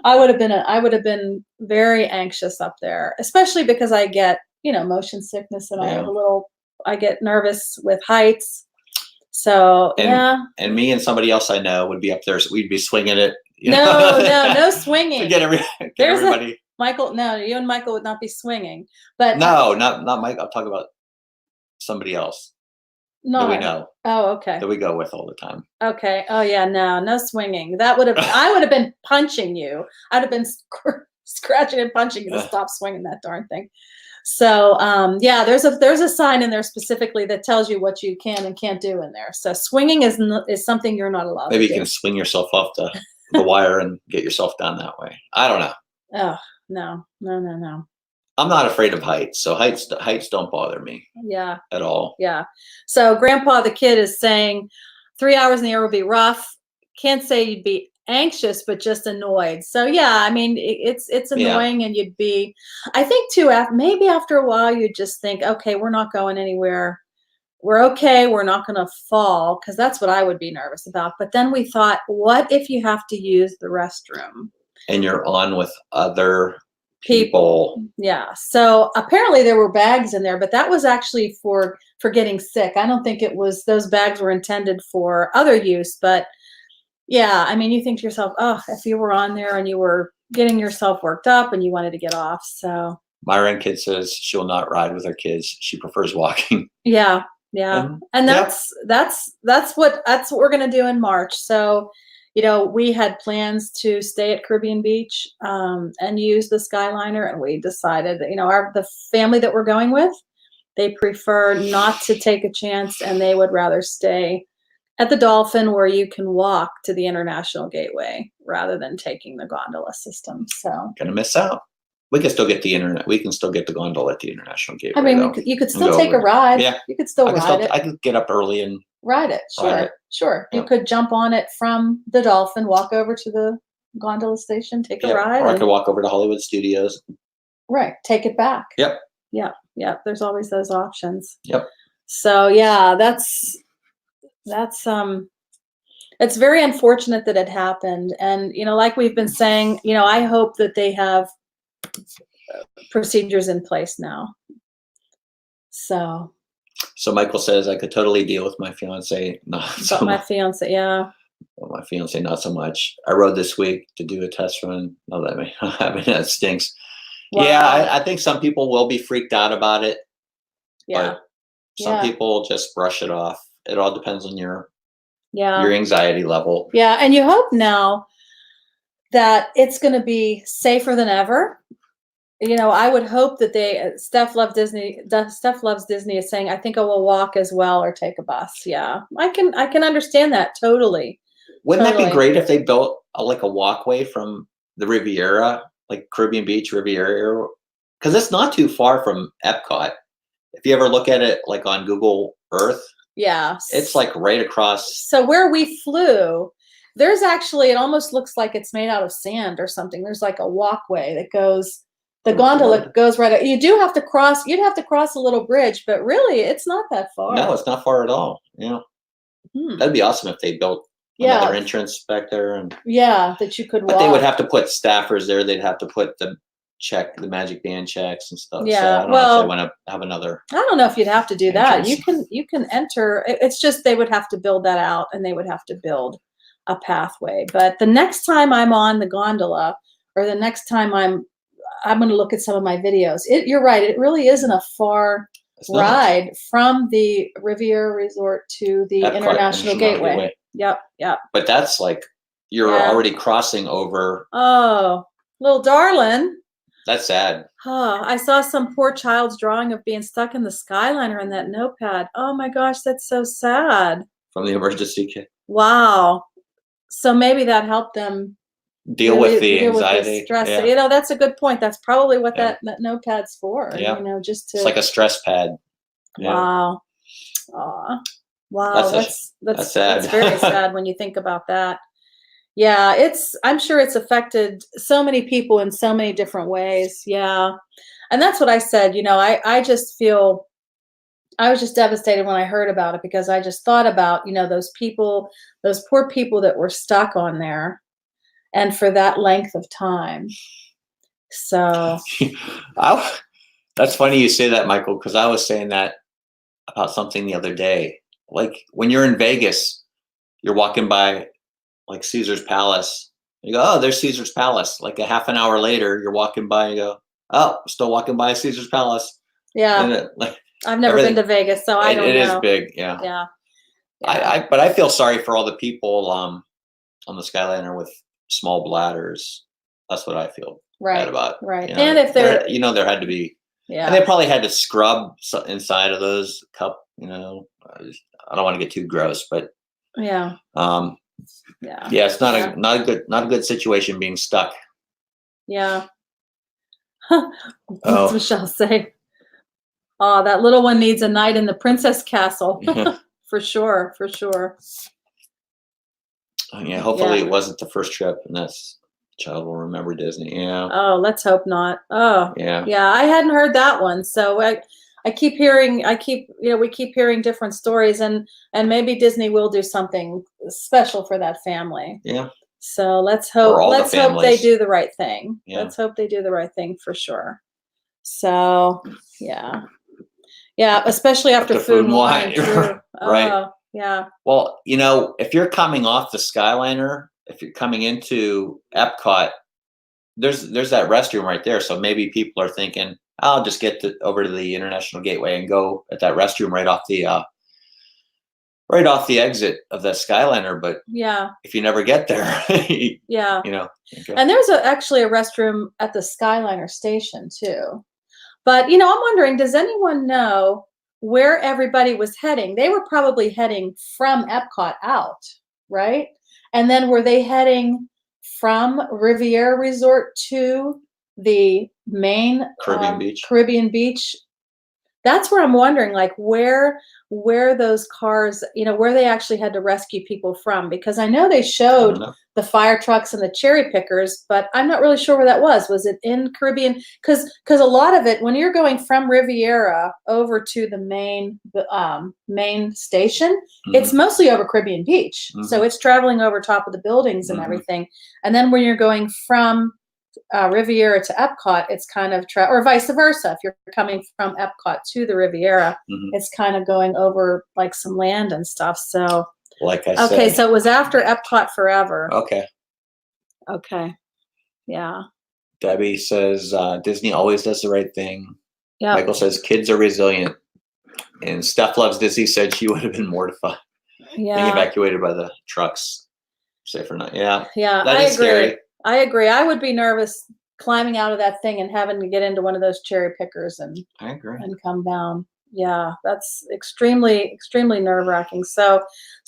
I would have been very anxious up there, especially because I get motion sickness and I get nervous with heights. So and me and somebody else I know would be up there, so we'd be swinging it. No swinging. To get everybody. Michael, no, you and Michael would not be swinging. But no, not Mike. I'm talking about somebody else that we know. Oh, okay. That we go with all the time. Okay. Oh yeah, no swinging. I would have been punching you. I'd have been scratching and punching you to stop swinging that darn thing. So there's a sign in there specifically that tells you what you can and can't do in there. So swinging is something you're not allowed. Maybe to you can swing yourself off the wire and get yourself down that way. I don't know. Oh no. I'm not afraid of heights, so heights don't bother me. Yeah. At all. Yeah. So Grandpa the kid is saying 3 hours in the air will be rough. Can't say you'd be anxious, but just annoyed. So yeah, I mean it's annoying, and you'd be. I think too. Maybe after a while, you'd just think, okay, we're not going anywhere. We're okay. We're not going to fall, because that's what I would be nervous about. But then we thought, what if you have to use the restroom? And you're on with other people. Yeah. So apparently there were bags in there, but that was actually for getting sick. I don't think it was. Those bags were intended for other use, but. Yeah, I mean, you think to yourself, oh, if you were on there and you were getting yourself worked up and you wanted to get off. So Myron kid says she'll not ride with her kids. She prefers walking. Yeah. And that's what we're gonna do in March. So, we had plans to stay at Caribbean Beach and use the Skyliner, and we decided that, the family that we're going with, they prefer not to take a chance, and they would rather stay at the Dolphin, where you can walk to the International Gateway rather than taking the gondola system. So gonna miss out. We can still get the internet. We can still get the gondola at the International Gateway. I mean, you could still take a ride. Yeah, you could still ride it. I could get up early and ride it. Sure. Yeah. You could jump on it from the Dolphin, walk over to the gondola station, take a ride, or I could walk over to Hollywood Studios. Right, take it back. Yep. Yeah. There's always those options. Yep. So yeah, that's it's very unfortunate that it happened. And, like we've been saying, I hope that they have procedures in place now. So Michael says I could totally deal with my fiance. My fiance, yeah. Well, my fiance, not so much. I rode this week to do a test run. No, that stinks. Wow. Yeah, I think some people will be freaked out about it. Yeah. But some people just brush it off. It all depends on your anxiety level. Yeah, and you hope now that it's going to be safer than ever. I would hope that Steph Loves Disney is saying, I think I will walk as well or take a bus. Yeah, I can understand that totally. Wouldn't that be great if they built a walkway from the Riviera, like Caribbean Beach Riviera? Because it's not too far from Epcot. If you ever look at it on Google Earth. Yeah. It's right across. So where we flew, there's actually, it almost looks like it's made out of sand or something. There's a walkway that goes, the gondola goes right out. You'd have to cross a little bridge, but really it's not that far. No, it's not far at all. Yeah. That'd be awesome if they built another entrance back there. And that you could walk. But they would have to put staffers there. They'd have to put the magic band checks and stuff. Yeah. So I don't know if they want to have another. I don't know if you'd have to do that. You can enter. It's just they would have to build that out, and they would have to build a pathway. But the next time I'm on the gondola, or the next time I'm going to look at some of my videos. You're right. It really isn't a far ride from the Riviera Resort to the International Gateway. Yep. But that's you're already crossing over. Oh, little darling. That's sad. Oh, I saw some poor child's drawing of being stuck in the Skyliner in that notepad. Oh my gosh, that's so sad. From the emergency kit. Wow. So maybe that helped them deal with the anxiety. With the stress. Yeah. That's a good point. That's probably what that notepad's for. Yeah. Just to. It's like a stress pad. Yeah. Wow. Aw. Wow, That's sad. that's very sad when you think about that. Yeah, I'm sure it's affected so many people in so many different ways. Yeah. And that's what I said, I just feel I was just devastated when I heard about it because I just thought about, those people, those poor people that were stuck on there and for that length of time. So, That's funny you say that, Michael, because I was saying that about something the other day. Like when you're in Vegas, you're walking by like Caesar's Palace. You go, oh, there's Caesar's Palace. Like a half an hour later, you're walking by and you go, oh, still walking by Caesar's Palace. yeah, And like I've never been to Vegas, so I don't it know. is big, yeah. Yeah. Yeah. But I feel sorry for all the people on the Skyliner with small bladders. That's what I feel bad about. Right. And if they're, there had to be, yeah. and they probably had to scrub inside of those cup. I don't want to get too gross, but yeah. Yeah, it's not a good situation being stuck. Yeah. What's Michelle say? Oh, that little one needs a night in the princess castle. For sure. Yeah, hopefully it wasn't the first trip, and that's child will remember Disney. Yeah. Oh, let's hope not. Oh, yeah. Yeah, I hadn't heard that one, so we keep hearing different stories, and maybe Disney will do something special for that family. Yeah. So let's hope they do the right thing. Yeah. Let's hope they do the right thing for sure. So yeah, especially after Food and Wine. Right. Yeah. Well, if you're coming off the Skyliner, if you're coming into Epcot, there's that restroom right there. So maybe people are thinking, I'll just get over to the International Gateway and go at that restroom right off the exit of the Skyliner. But yeah, if you never get there, yeah, okay. And there's actually a restroom at the Skyliner station too. But I'm wondering, does anyone know where everybody was heading? They were probably heading from Epcot out, right? And then were they heading from Riviera Resort to the main Caribbean Beach? That's where I'm wondering, like where those cars, where they actually had to rescue people from, because I know they showed the fire trucks and the cherry pickers, but I'm not really sure where that was. Was it in Caribbean? Because a lot of it, when you're going from Riviera over to the main station, it's mostly over Caribbean Beach. So it's traveling over top of the buildings and everything. And then when you're going from Riviera to Epcot, it's kind of or vice versa. If you're coming from Epcot to the Riviera, it's kind of going over like some land and stuff. So, like I said. Okay, so it was after Epcot Forever. Okay. Yeah. Debbie says Disney always does the right thing. Yeah. Michael says kids are resilient, and Steph loves Disney. Said she would have been mortified being evacuated by the trucks. Safe or not? Yeah. Yeah, that is scary. I agree. I would be nervous climbing out of that thing and having to get into one of those cherry pickers and come down. Yeah, that's extremely, extremely nerve-wracking. So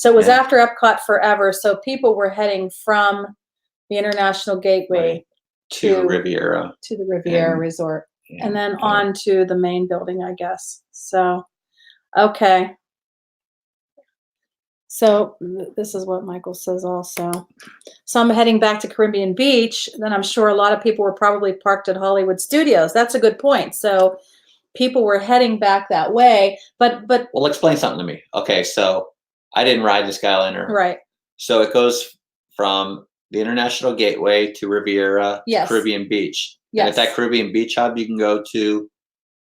it was after Epcot Forever. So people were heading from the International Gateway to Riviera, to the Riviera Resort, and then on to the main building, I guess. So, okay. So this is what Michael says also. So I'm heading back to Caribbean Beach. Then I'm sure a lot of people were probably parked at Hollywood Studios. That's a good point. So people were heading back that way. But well, explain something to me. Okay, so I didn't ride the Skyliner. Right. So it goes from the International Gateway to Riviera to Caribbean Beach. Yes. And at that Caribbean Beach hub, you can go to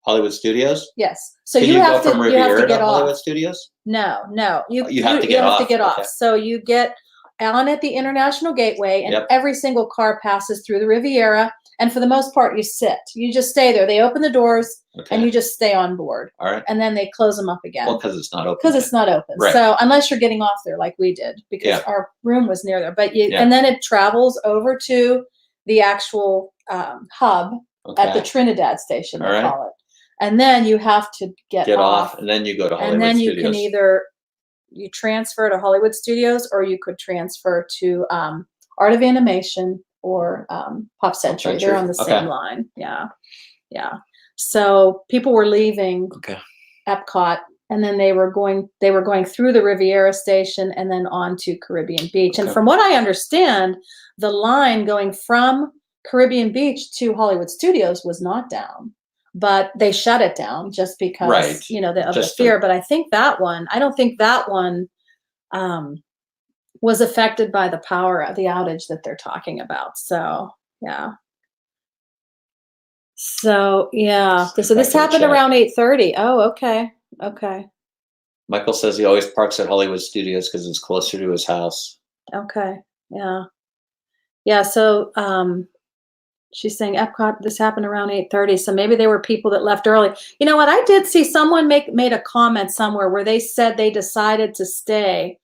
Hollywood Studios. Yes. So can you have go from Riviera to get off. Hollywood Studios? No. You have to get off. Okay. So you get on at the International Gateway, and every single car passes through the Riviera. And for the most part, you sit. You just stay there. They open the doors, and you just stay on board. All right. And then they close them up again. Well, because it's not open. Because it's not open. Right. So unless you're getting off there like we did, because our room was near there. But and then it travels over to the actual hub at the Trinidad station, they call it. And then you have to get off. And then you go to Hollywood Studios. And then you Studios. can either transfer to Hollywood Studios, or you could transfer to Art of Animation or Pop Century. They're on the same line. Yeah. So people were leaving Epcot and then they were going through the Riviera station and then on to Caribbean Beach. And Okay. from what I understand, the line going from Caribbean Beach to Hollywood Studios was not down, but they shut it down just because, Right. of the Just fear. But I don't think that one was affected by the outage that they're talking about. So, yeah. So, yeah. So this happened around 8:30. Oh, okay. Okay. Michael says he always parks at Hollywood Studios because it's closer to his house. Okay. Yeah. Yeah. So, she's saying Epcot, this happened around 8:30. So maybe there were people that left early. You know what? I did see someone made a comment somewhere where they said they decided to stay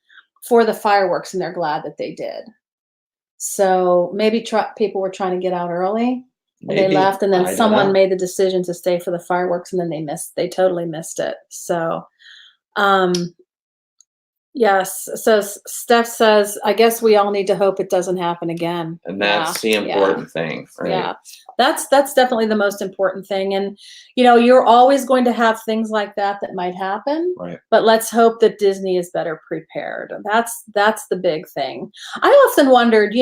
for the fireworks and they're glad that they did. So maybe people were trying to get out early and they left, and then someone made the decision to stay for the fireworks and then they totally missed it. So, yes. So Steph says, I guess we all need to hope it doesn't happen again. And that's the important thing, right? Yeah. That's definitely the most important thing. And, you're always going to have things like that might happen. Right. But let's hope that Disney is better prepared. That's the big thing. I often wondered,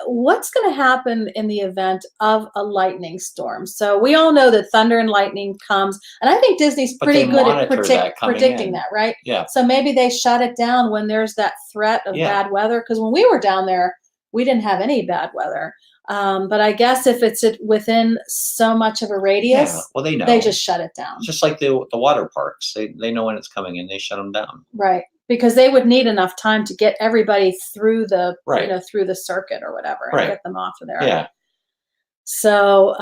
what's going to happen in the event of a lightning storm? So we all know that thunder and lightning comes, and I think Disney's pretty good at predicting that, right? Yeah. So maybe they shut it down when there's that threat of bad weather. Because when we were down there, we didn't have any bad weather. But I guess if it's within so much of a radius, well, they know. They just shut it down. Just like the water parks, they know when it's coming and they shut them down. Right, because they would need enough time to get everybody through the through the circuit or whatever and get them off of there. Yeah. So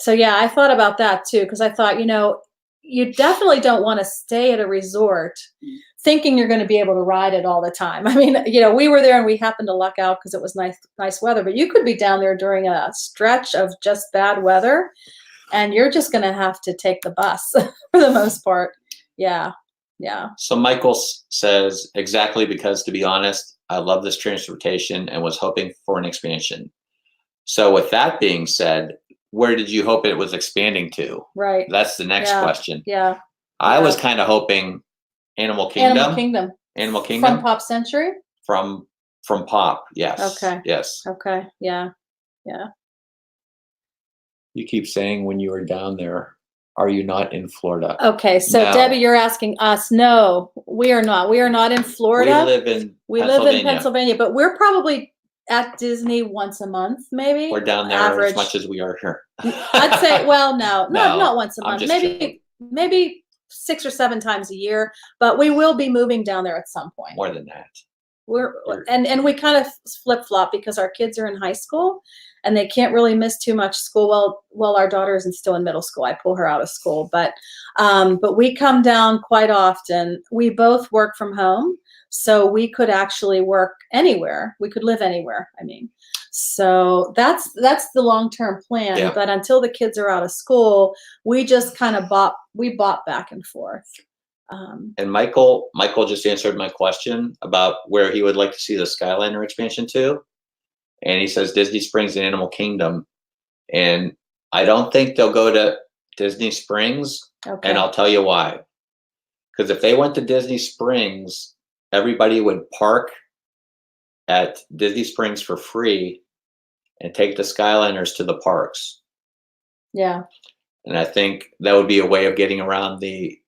yeah, I thought about that too, because I thought, you definitely don't want to stay at a resort thinking you're going to be able to ride it all the time. I mean, we were there and we happened to luck out because it was nice weather, but you could be down there during a stretch of just bad weather and you're just going to have to take the bus for the most part. Yeah. Yeah. So Michael says, exactly, because to be honest, I love this transportation and was hoping for an expansion. So with that being said, where did you hope it was expanding to? Right. That's the next question. Yeah. I was kind of hoping Animal Kingdom. From Pop Century? From Pop, yes. Okay. Yes. Okay. Yeah. Yeah. You keep saying when you were down there, are you not in Florida? Okay, so No. Debbie, you're asking us. No, we are not. We are not in Florida. We live in Pennsylvania, but we're probably at Disney once a month, maybe. We're down there as much as we are here. I'd say, well, no, not once a month. Maybe 6 or 7 times a year, but we will be moving down there at some point. More than that. And we kind of flip-flop because our kids are in high school and they can't really miss too much school. Well, our daughter isn't still in middle school. I pull her out of school, but we come down quite often. We both work from home, so we could actually work anywhere. We could live anywhere. I mean, so that's the long-term plan. Yeah. But until the kids are out of school, we just kind of bought back and forth. And Michael just answered my question about where he would like to see the Skyliner expansion to. And he says Disney Springs and Animal Kingdom. And I don't think they'll go to Disney Springs. Okay. And I'll tell you why. Because if they went to Disney Springs, everybody would park at Disney Springs for free and take the Skyliners to the parks. Yeah. And I think that would be a way of getting around the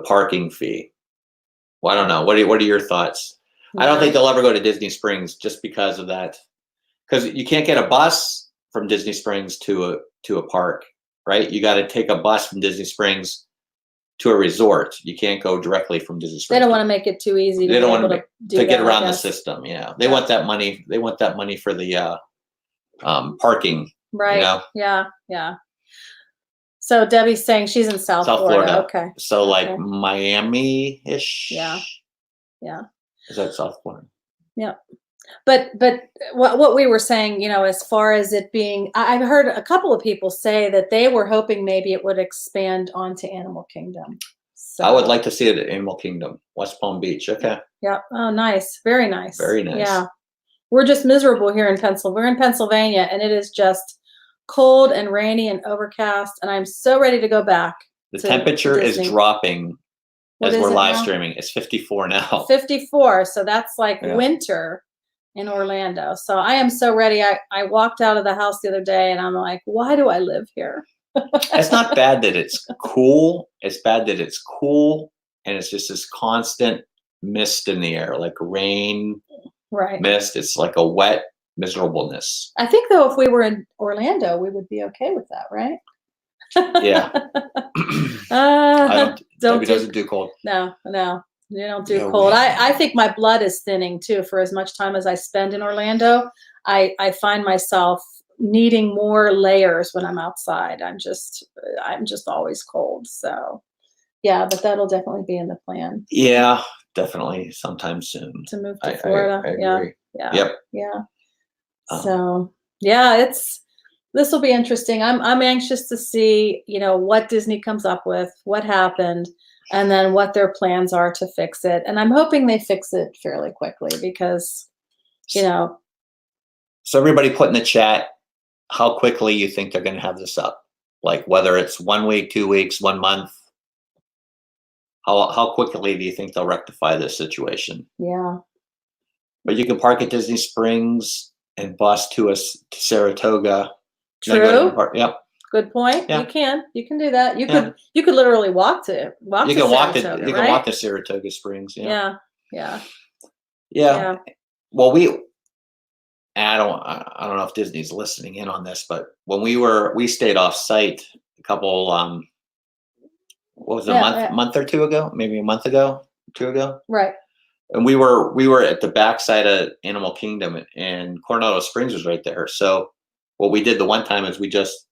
parking fee. Well, I don't know. What are your thoughts? Yeah. I don't think they'll ever go to Disney Springs just because of that. Because you can't get a bus from Disney Springs to a park, right? You got to take a bus from Disney Springs to a resort. You can't go directly from Disney Springs. They don't want to make it too easy. They don't want to get around the system. Yeah, they want that money. They want that money for the parking. Right. You know? Yeah. Yeah. So Debbie's saying she's in South Florida. Okay. So like Miami-ish. Yeah. Yeah. Is that South Florida? Yeah. But what we were saying, as far as it being, I've heard a couple of people say that they were hoping maybe it would expand onto Animal Kingdom. So, I would like to see it at Animal Kingdom, West Palm Beach. Okay. Yeah. Oh, nice. Very nice. Very nice. Yeah. We're just miserable here in Pennsylvania. We're in Pennsylvania, and it is just cold and rainy and overcast, and I'm so ready to go back. The temperature is dropping What as is we're it live now? streaming. It's 54 now. 54. So that's like Yeah. winter in Orlando. So I am so ready. I walked out of the house the other day and I'm like, why do I live here? It's not bad that it's cool. It's bad that it's cool and it's just this constant mist in the air, like rain, Right. mist. It's like a wet miserableness. I think though, if we were in Orlando, we would be okay with that, right? Yeah. Don't Debbie do, doesn't do cold. no, you don't do Yeah, cold. I think my blood is thinning too. For as much time as I spend in Orlando, I find myself needing more layers when I'm outside. I'm just always cold. So yeah, but that'll definitely be in the plan Yeah, definitely sometime soon. to move to Florida. I agree. Yeah. Yep. Yeah. Um, So yeah, this will be interesting. I'm anxious to see, what Disney comes up with, what happened, and then what their plans are to fix it. And I'm hoping they fix it fairly quickly because, So everybody put in the chat how quickly you think they're going to have this up. Like whether it's 1 week, 2 weeks, 1 month. How quickly do you think they'll rectify this situation? yeah. But you can park at Disney Springs and bus to Saratoga. then go to the True. park. Yep. Good point. Yeah. You can do that. You Yeah. could literally walk to You can walk to Saratoga, you can walk to Saratoga Springs. Yeah. Yeah. Yeah. Well, I don't know if Disney's listening in on this, but when we stayed off site a couple what was it, month or two ago, maybe a month ago, 2 ago. Right. And we were at the backside of Animal Kingdom, and Coronado Springs was right there. So what we did the one time is we just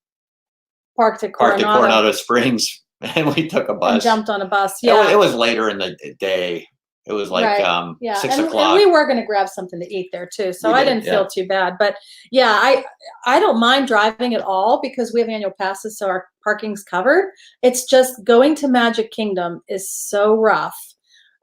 Parked at Coronado Springs, and we took a bus. And jumped on a bus. Yeah. It was later in the day. It was like Right. 6 and o'clock. we were going to grab something to eat there too, so I didn't feel too bad. But yeah, I don't mind driving at all because we have annual passes, so our parking's covered. It's just going to Magic Kingdom is so rough,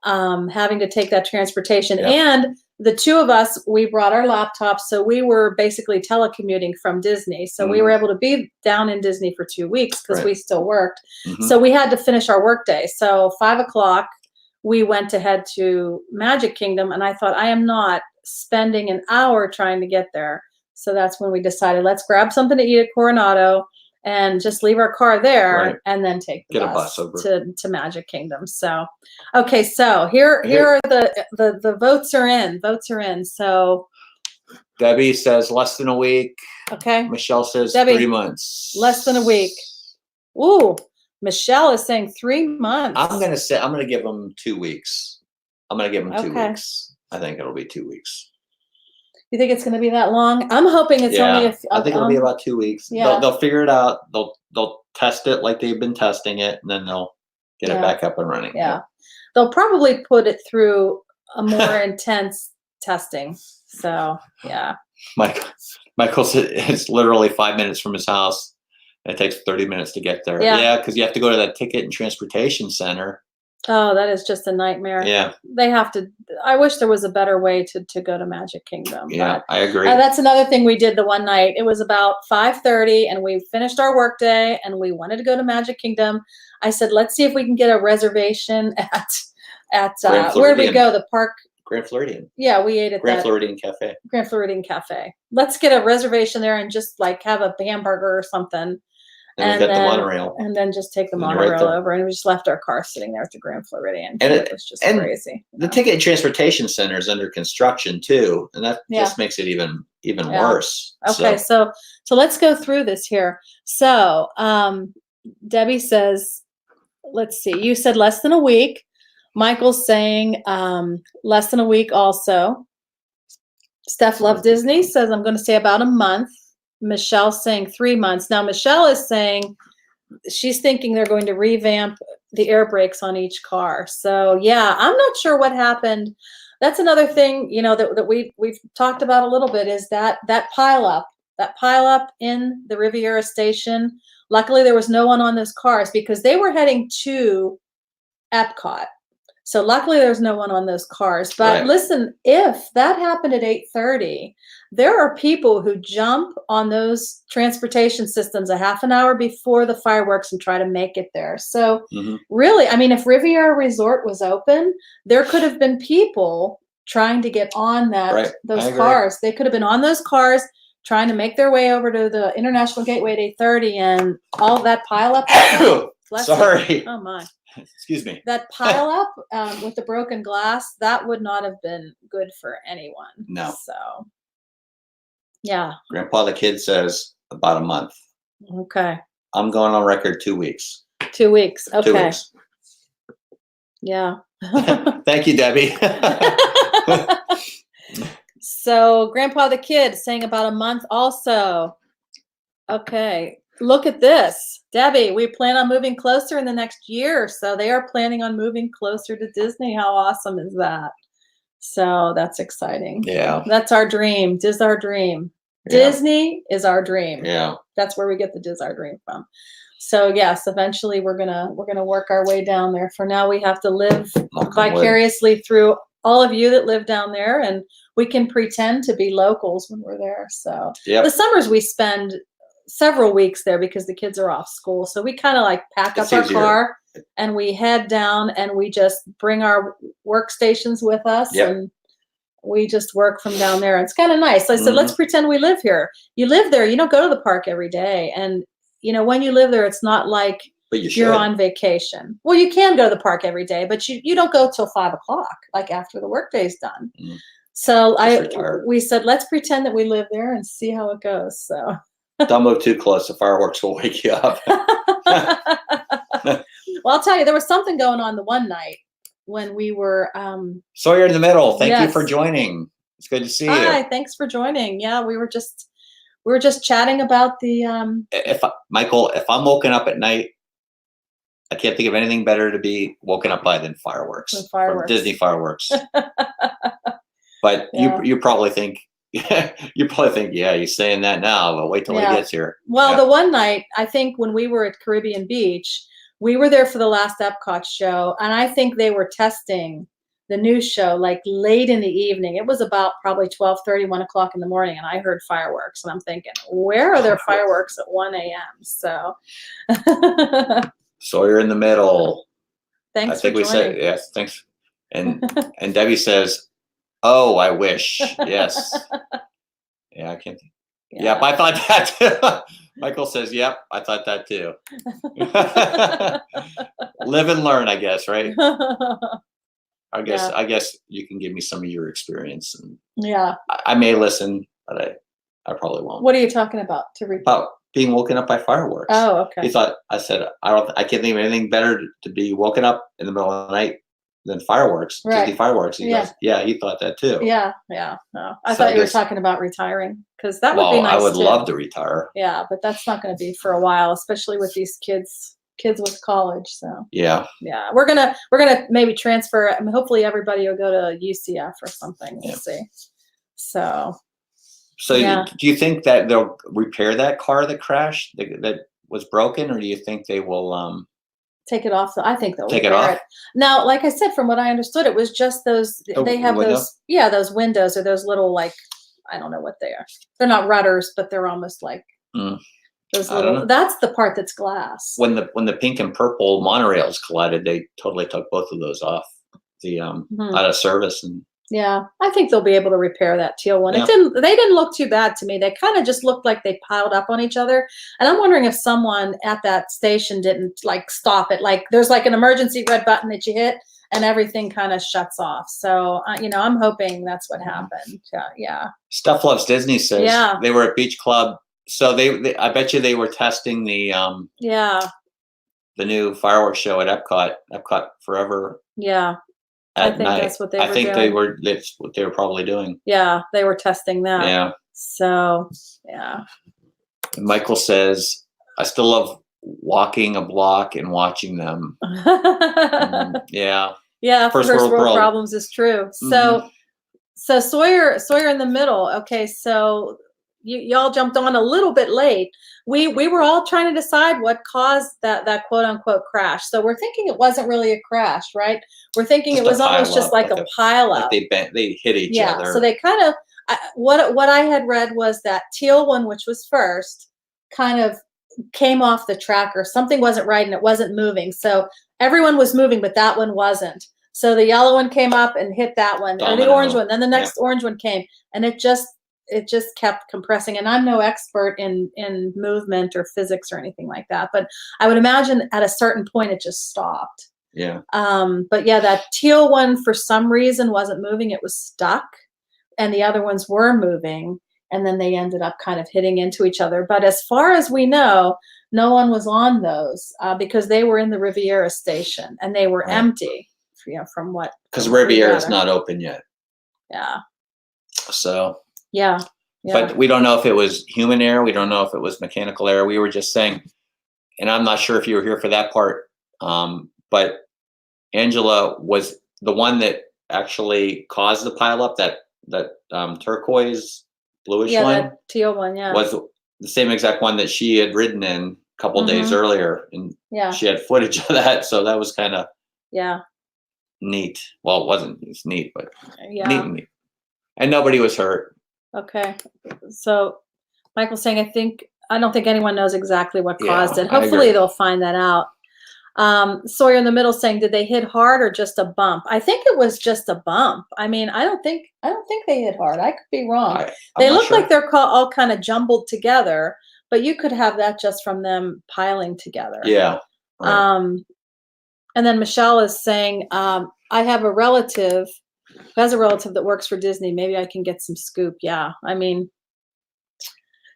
having to take that transportation. Yep. And the two of us, we brought our laptops, so we were basically telecommuting from Disney. So we were able to be down in Disney for 2 weeks because we still worked. So we had to finish our workday. So 5 o'clock. We went to head to Magic Kingdom, and I thought, I am not spending an hour trying to get there. So that's when we decided, let's grab something to eat at Coronado and just leave our car there and then take the bus over to Magic Kingdom. So, okay, so here are the votes are in. Votes are in. So Debbie says less than a week. Okay. Michelle says Debbie, 3 months. Less than a week. Ooh. Michelle is saying 3 months. I'm gonna give them 2 weeks. I'm gonna give them 2 weeks. I think it'll be 2 weeks. You think it's gonna be that long? I'm hoping it's only I think it'll be about 2 weeks. Yeah. They'll figure it out. They'll test it like they've been testing it, and then they'll get it back up and running. Yeah. They'll probably put it through a more intense testing. So yeah. Michael said it's literally 5 minutes from his house. It takes 30 minutes to get there. Yeah, because you have to go to that ticket and transportation center. Oh, that is just a nightmare. Yeah. They have to. I wish there was a better way to go to Magic Kingdom. Yeah, but, I agree. That's another thing we did the one night. It was about 5:30, and we finished our workday, and we wanted to go to Magic Kingdom. I said, let's see if we can get a reservation at where did we go? The park. Grand Floridian. Yeah, we ate at Grand Floridian Cafe. Grand Floridian Cafe. Let's get a reservation there and just like have a hamburger or something. And then, the monorail. And then just take the monorail over. And we just left our car sitting there at the Grand Floridian. And it was just crazy. The ticket and transportation center is under construction too. And that just makes it even worse. Okay, so let's go through this here. So Debbie says, let's see, you said less than a week. Michael's saying less than a week also. Steph Love Disney says, I'm going to say about a month. Michelle's saying 3 months. Now, Michelle is saying she's thinking they're going to revamp the air brakes on each car. So, yeah, I'm not sure what happened. That's another thing, that we've talked about a little bit is that pile up in the Riviera station. Luckily, there was no one on those cars because they were heading to Epcot. So luckily there's no one on those cars. But Right. listen, if that happened at 8:30, there are people who jump on those transportation systems a half an hour before the fireworks and try to make it there. So Mhm. really, I mean, if Riviera Resort was open, there could have been people trying to get on Right. those I agree. cars. They could have been on those cars trying to make their way over to the International Gateway at 8:30, and all that pile up. Bless you. Sorry. Oh my. Excuse me. That pile up with the broken glass, that would not have been good for anyone. No. So, yeah. Grandpa the Kid says about a month. Okay. I'm going on record 2 weeks. 2 weeks. Okay. 2 weeks. Yeah. Thank you, Debbie. So, Grandpa the Kid saying about a month also. Okay. Look at this. Debbie, we plan on moving closer in the next year. So, they are planning on moving closer to Disney. How awesome is that? So, that's exciting. Yeah. That's our dream. Dis our dream. Yeah. Disney is our dream. Yeah. That's where we get the Dis our dream from. So yes, eventually we're gonna work our way down there. For now, we have to live vicariously through all of you that live down there, and we can pretend to be locals when we're there. So the summers we spend several weeks there because the kids are off school. So we kind of like pack up our car and we head down and we just bring our workstations with us and we just work from down there. It's kind of nice. I said, let's pretend we live here. You live there, you don't go to the park every day. And you know, when you live there, it's not like you're on vacation. Well, you can go to the park every day, but you don't go till 5 o'clock, like after the workday's done. So we said, let's pretend that we live there and see how it goes. So don't move too close. The fireworks will wake you up. Well, I'll tell you, there was something going on the one night when we were Sawyer in the middle. Thank you for joining. It's good to see you. Hi, thanks for joining. Yeah, we were just chatting about the Michael, if I'm woken up at night, I can't think of anything better to be woken up by than fireworks. From Disney fireworks. But you probably think yeah, he's saying that now, but wait till he gets here. Well, the one night, I think when we were at Caribbean Beach, we were there for the last Epcot show, and I think they were testing the new show like late in the evening. It was about probably 12:30, 1 o'clock in the morning, and I heard fireworks, and I'm thinking, where are there fireworks at 1 a.m.? So Sawyer in the middle. Thanks. I think we said yes. Thanks. And Debbie says, "Oh, I wish." Yes. Yeah, I can't. Yep, I thought that too. Michael says, "Yep, I thought that too." Live and learn, I guess, right? I guess you can give me some of your experience, and I may listen, but I probably won't. What are you talking about? About being woken up by fireworks. Oh, okay. I said I can't think of anything better to be woken up in the middle of the night than fireworks. Disney fireworks. He goes, yeah, he thought that too. Yeah. No, I thought you were talking about retiring, because that would be nice. I would love to retire. Yeah, but that's not going to be for a while, especially with these kids with college. So yeah, we're gonna maybe transfer. I mean, hopefully everybody will go to UCF or something. We'll see. So do you think that they'll repair that car that crashed, that was broken, or do you think they will take it off? I think they'll take it off. Now, like I said, from what I understood, it was just those. They have those windows, or those little, like, I don't know what they are. They're not rudders, but they're almost like. Those little, that's the part that's glass. When the pink and purple monorails collided, they totally took both of those off the out of service. And I think they'll be able to repair that teal one. They didn't look too bad to me. They kind of just looked like they piled up on each other. And I'm wondering if someone at that station didn't like stop it. Like there's like an emergency red button that you hit and everything kind of shuts off. So I'm hoping that's what happened. Stuff Loves Disney says they were at Beach Club. So they I bet you they were testing the new fireworks show at Epcot Forever. Yeah. At night. That's what they were doing. That's what they were probably doing. Yeah, they were testing that. Yeah. So Michael says, I still love walking a block and watching them. Yeah. First world problems is true. So Sawyer in the middle. Okay, so y'all jumped on a little bit late. We were all trying to decide what caused that quote unquote crash. So we're thinking it wasn't really a crash, right? We're thinking Just it was a almost just pile-up, like a pile like up. they hit each Yeah, other. so they kind of, what I had read was that teal one, which was first, kind of came off the track, or something wasn't right and it wasn't moving. So everyone was moving, but that one wasn't. So the yellow one came up and hit that one, or the orange one. Then the next orange one came, and it just kept compressing. And I'm no expert in movement or physics or anything like that, but I would imagine at a certain point it just stopped. Yeah. But yeah, that teal one for some reason wasn't moving; it was stuck, and the other ones were moving. And then they ended up kind of hitting into each other. But as far as we know, no one was on those because they were in the Riviera station and they were empty. From what? Because Riviera is not open yet. Yeah. So. Yeah. But we don't know if it was human error. We don't know if it was mechanical error. We were just saying, and I'm not sure if you were here for that part, but Angela was the one that actually caused the pileup. That turquoise bluish one, that teal one, was the same exact one that she had ridden in a couple days earlier, and she had footage of that. So that was kind of neat. Well, it wasn't. It's neat, but neat, and nobody was hurt. Okay, so Michael's saying, I don't think anyone knows exactly what caused it. Hopefully they'll find that out. Sawyer in the middle saying, did they hit hard or just a bump? I think it was just a bump. I mean, I don't think they hit hard. I could be wrong. They look like they're all kind of jumbled together, but you could have that just from them piling together. Yeah. Right. And then Michelle is saying, I have a relative who has a relative that works for Disney. Maybe I can get some scoop. Yeah. I mean,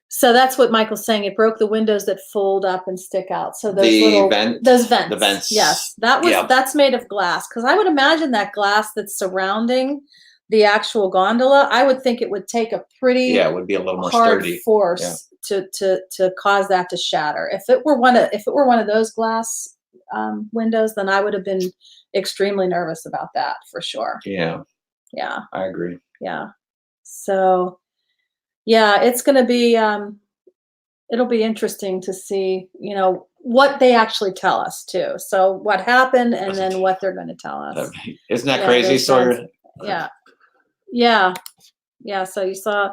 so that's what Michael's saying. It broke the windows that fold up and stick out. So those those vents. The vents. Yes, that's made of glass. Because I would imagine that glass that's surrounding the actual gondola, I would think it would take a pretty it would be a little more hard sturdy force to cause that to shatter. If it were one of those glass windows, then I would have been extremely nervous about that for sure. Yeah. Yeah. I agree. Yeah. So. Yeah, it's going to be, it'll be interesting to see, what they actually tell us too. So what happened and then what they're going to tell us. Isn't that crazy, Sawyer? Yeah. Yeah. Yeah. So you saw.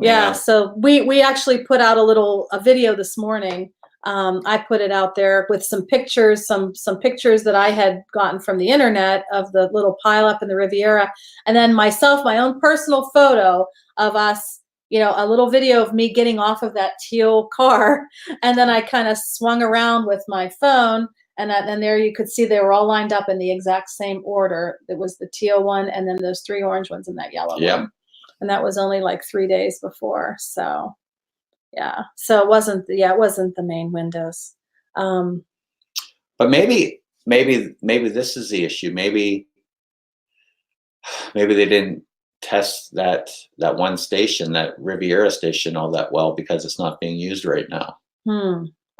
Yeah. So we actually put out a video this morning. I put it out there with some pictures, some pictures that I had gotten from the internet of the little pileup in the Riviera. And then my own personal photo of us, a little video of me getting off of that teal car. And then I kind of swung around with my phone, and there you could see they were all lined up in the exact same order. It was the teal one, and then those 3 orange ones and that yellow one. And that was only like 3 days before. So, yeah. So it wasn't the main windows. But maybe this is the issue. Maybe they didn't test that one station, that Riviera station, all that well, because it's not being used right now.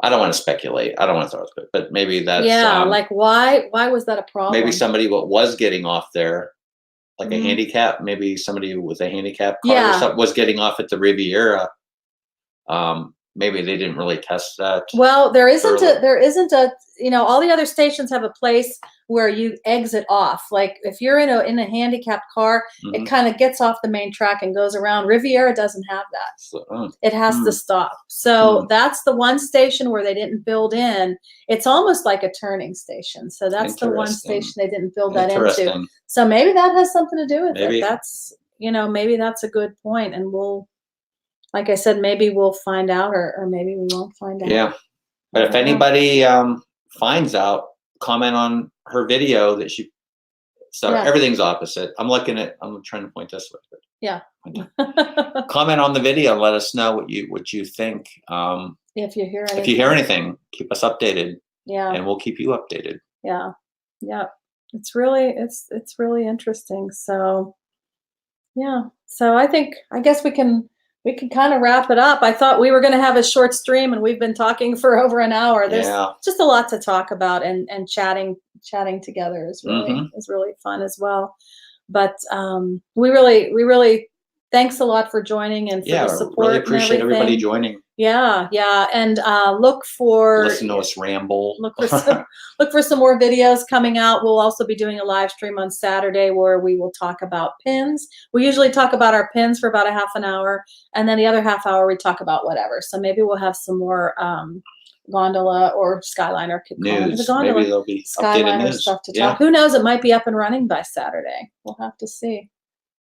I don't want to speculate. I don't want to throw it, but maybe that's like why was that a problem? Maybe somebody was getting off there, like a handicap. Maybe somebody with a handicap car or something was getting off at the Riviera. Maybe they didn't really test that. Well, there isn't a all the other stations have a place where you exit off. Like if you're in a handicapped car, it kind of gets off the main track and goes around. Riviera doesn't have that. So, it has to stop. So that's the one station where they didn't build in. It's almost like a turning station. So that's the one station they didn't build that into. So maybe that has something to do with it. That's maybe that's a good point, and like I said, maybe we'll find out, or maybe we won't find out. Yeah. But if anybody finds out, comment on her video that she. So everything's opposite. I'm trying to point this way. But yeah. Comment on the video and let us know what you think. If you hear anything. If you hear anything, keep us updated. Yeah. And we'll keep you updated. Yeah. Yeah. It's really interesting. So yeah. So I guess we can kind of wrap it up. I thought we were going to have a short stream, and we've been talking for over an hour. There's just a lot to talk about, and chatting together is really fun as well. But we really thanks a lot for joining and for the support. Really and appreciate everybody everything. joining. Yeah, yeah, and look for Listen to us ramble. look for some more videos coming out. We'll also be doing a live stream on Saturday where we will talk about pins. We usually talk about our pins for about a half an hour, and then the other half hour we talk about whatever. So maybe we'll have some more gondola or Skyliner news. Gondola, maybe there'll be Skyliner news. stuff to talk. Who knows? It might be up and running by Saturday. We'll have to see.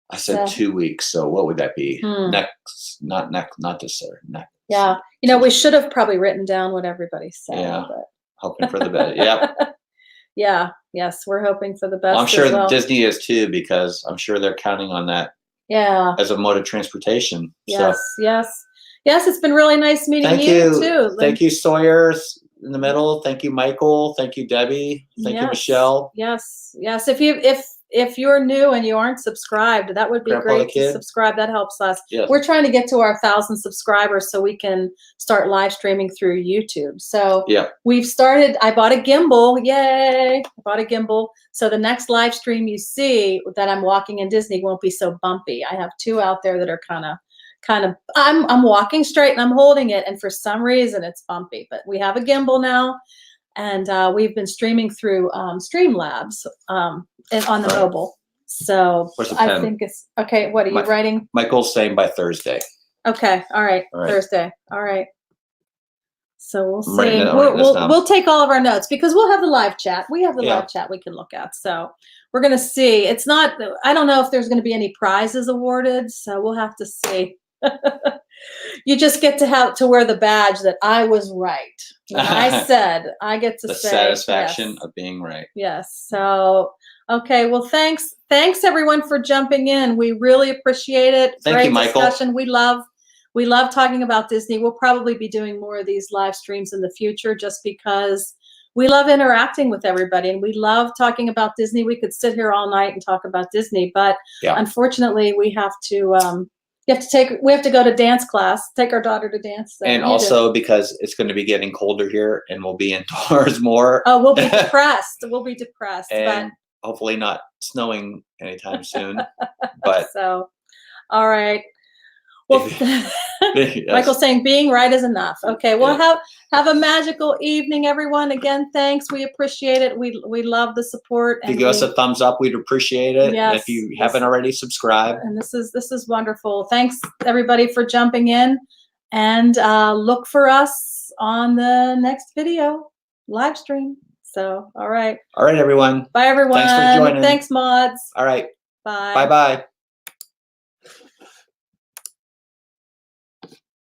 I said 2 weeks, so what would that be? Not this Saturday. Next. Yeah, you know, we should have probably written down what everybody said. Yeah, but. hoping for the best. Yep. Yeah, yes, we're hoping for the best. Well, I'm sure as well. Disney is too, because I'm sure they're counting on that. Yeah. As a mode of transportation. Yes, so. yes. It's been really nice meeting you too. Thank you, Sawyer, in the middle. Thank you, Michael. Thank you, Debbie. Thank you, Michelle. Yes. If you're new and you aren't subscribed, that would be great to subscribe. That helps us. Yes. We're trying to get to our 1,000 subscribers so we can start live streaming through YouTube. So we've started. I bought a gimbal. Yay! I bought a gimbal. So the next live stream you see that I'm walking in Disney won't be so bumpy. I have 2 out there that are kind of. I'm walking straight and I'm holding it, and for some reason it's bumpy. But we have a gimbal now. And we've been streaming through Streamlabs on the mobile. So I think it's okay. What are you writing? Michael's saying by Thursday. Okay. All right. Thursday. All right. So we'll see. We'll take all of our notes because we'll have the live chat. We have the live chat we can look at. So we're going to see. It's not, I don't know if there's going to be any prizes awarded. So we'll have to see. You just get to wear the badge that I was right. When I said I get to say the satisfaction of being right. Yes. So okay. Well, thanks everyone for jumping in. We really appreciate it. Thank you, Michael. Discussion. We love talking about Disney. We'll probably be doing more of these live streams in the future just because we love interacting with everybody and we love talking about Disney. We could sit here all night and talk about Disney, but unfortunately we have to we have to go to dance class, take our daughter to dance. And also because it's going to be getting colder here and we'll be indoors more. Oh, we'll be depressed. We'll be depressed. And hopefully not snowing anytime soon. But so, all right. Well, Michael's saying being right is enough. Okay. Well, have a magical evening, everyone. Again, thanks. We appreciate it. We love the support. If you give us a thumbs up, we'd appreciate it. Yes, and if you haven't already, subscribe. And this is wonderful. Thanks everybody for jumping in, and look for us on the next video live stream. So, all right. All right, everyone. Bye, everyone. Thanks for joining. Thanks, mods. All right. Bye. Bye-bye.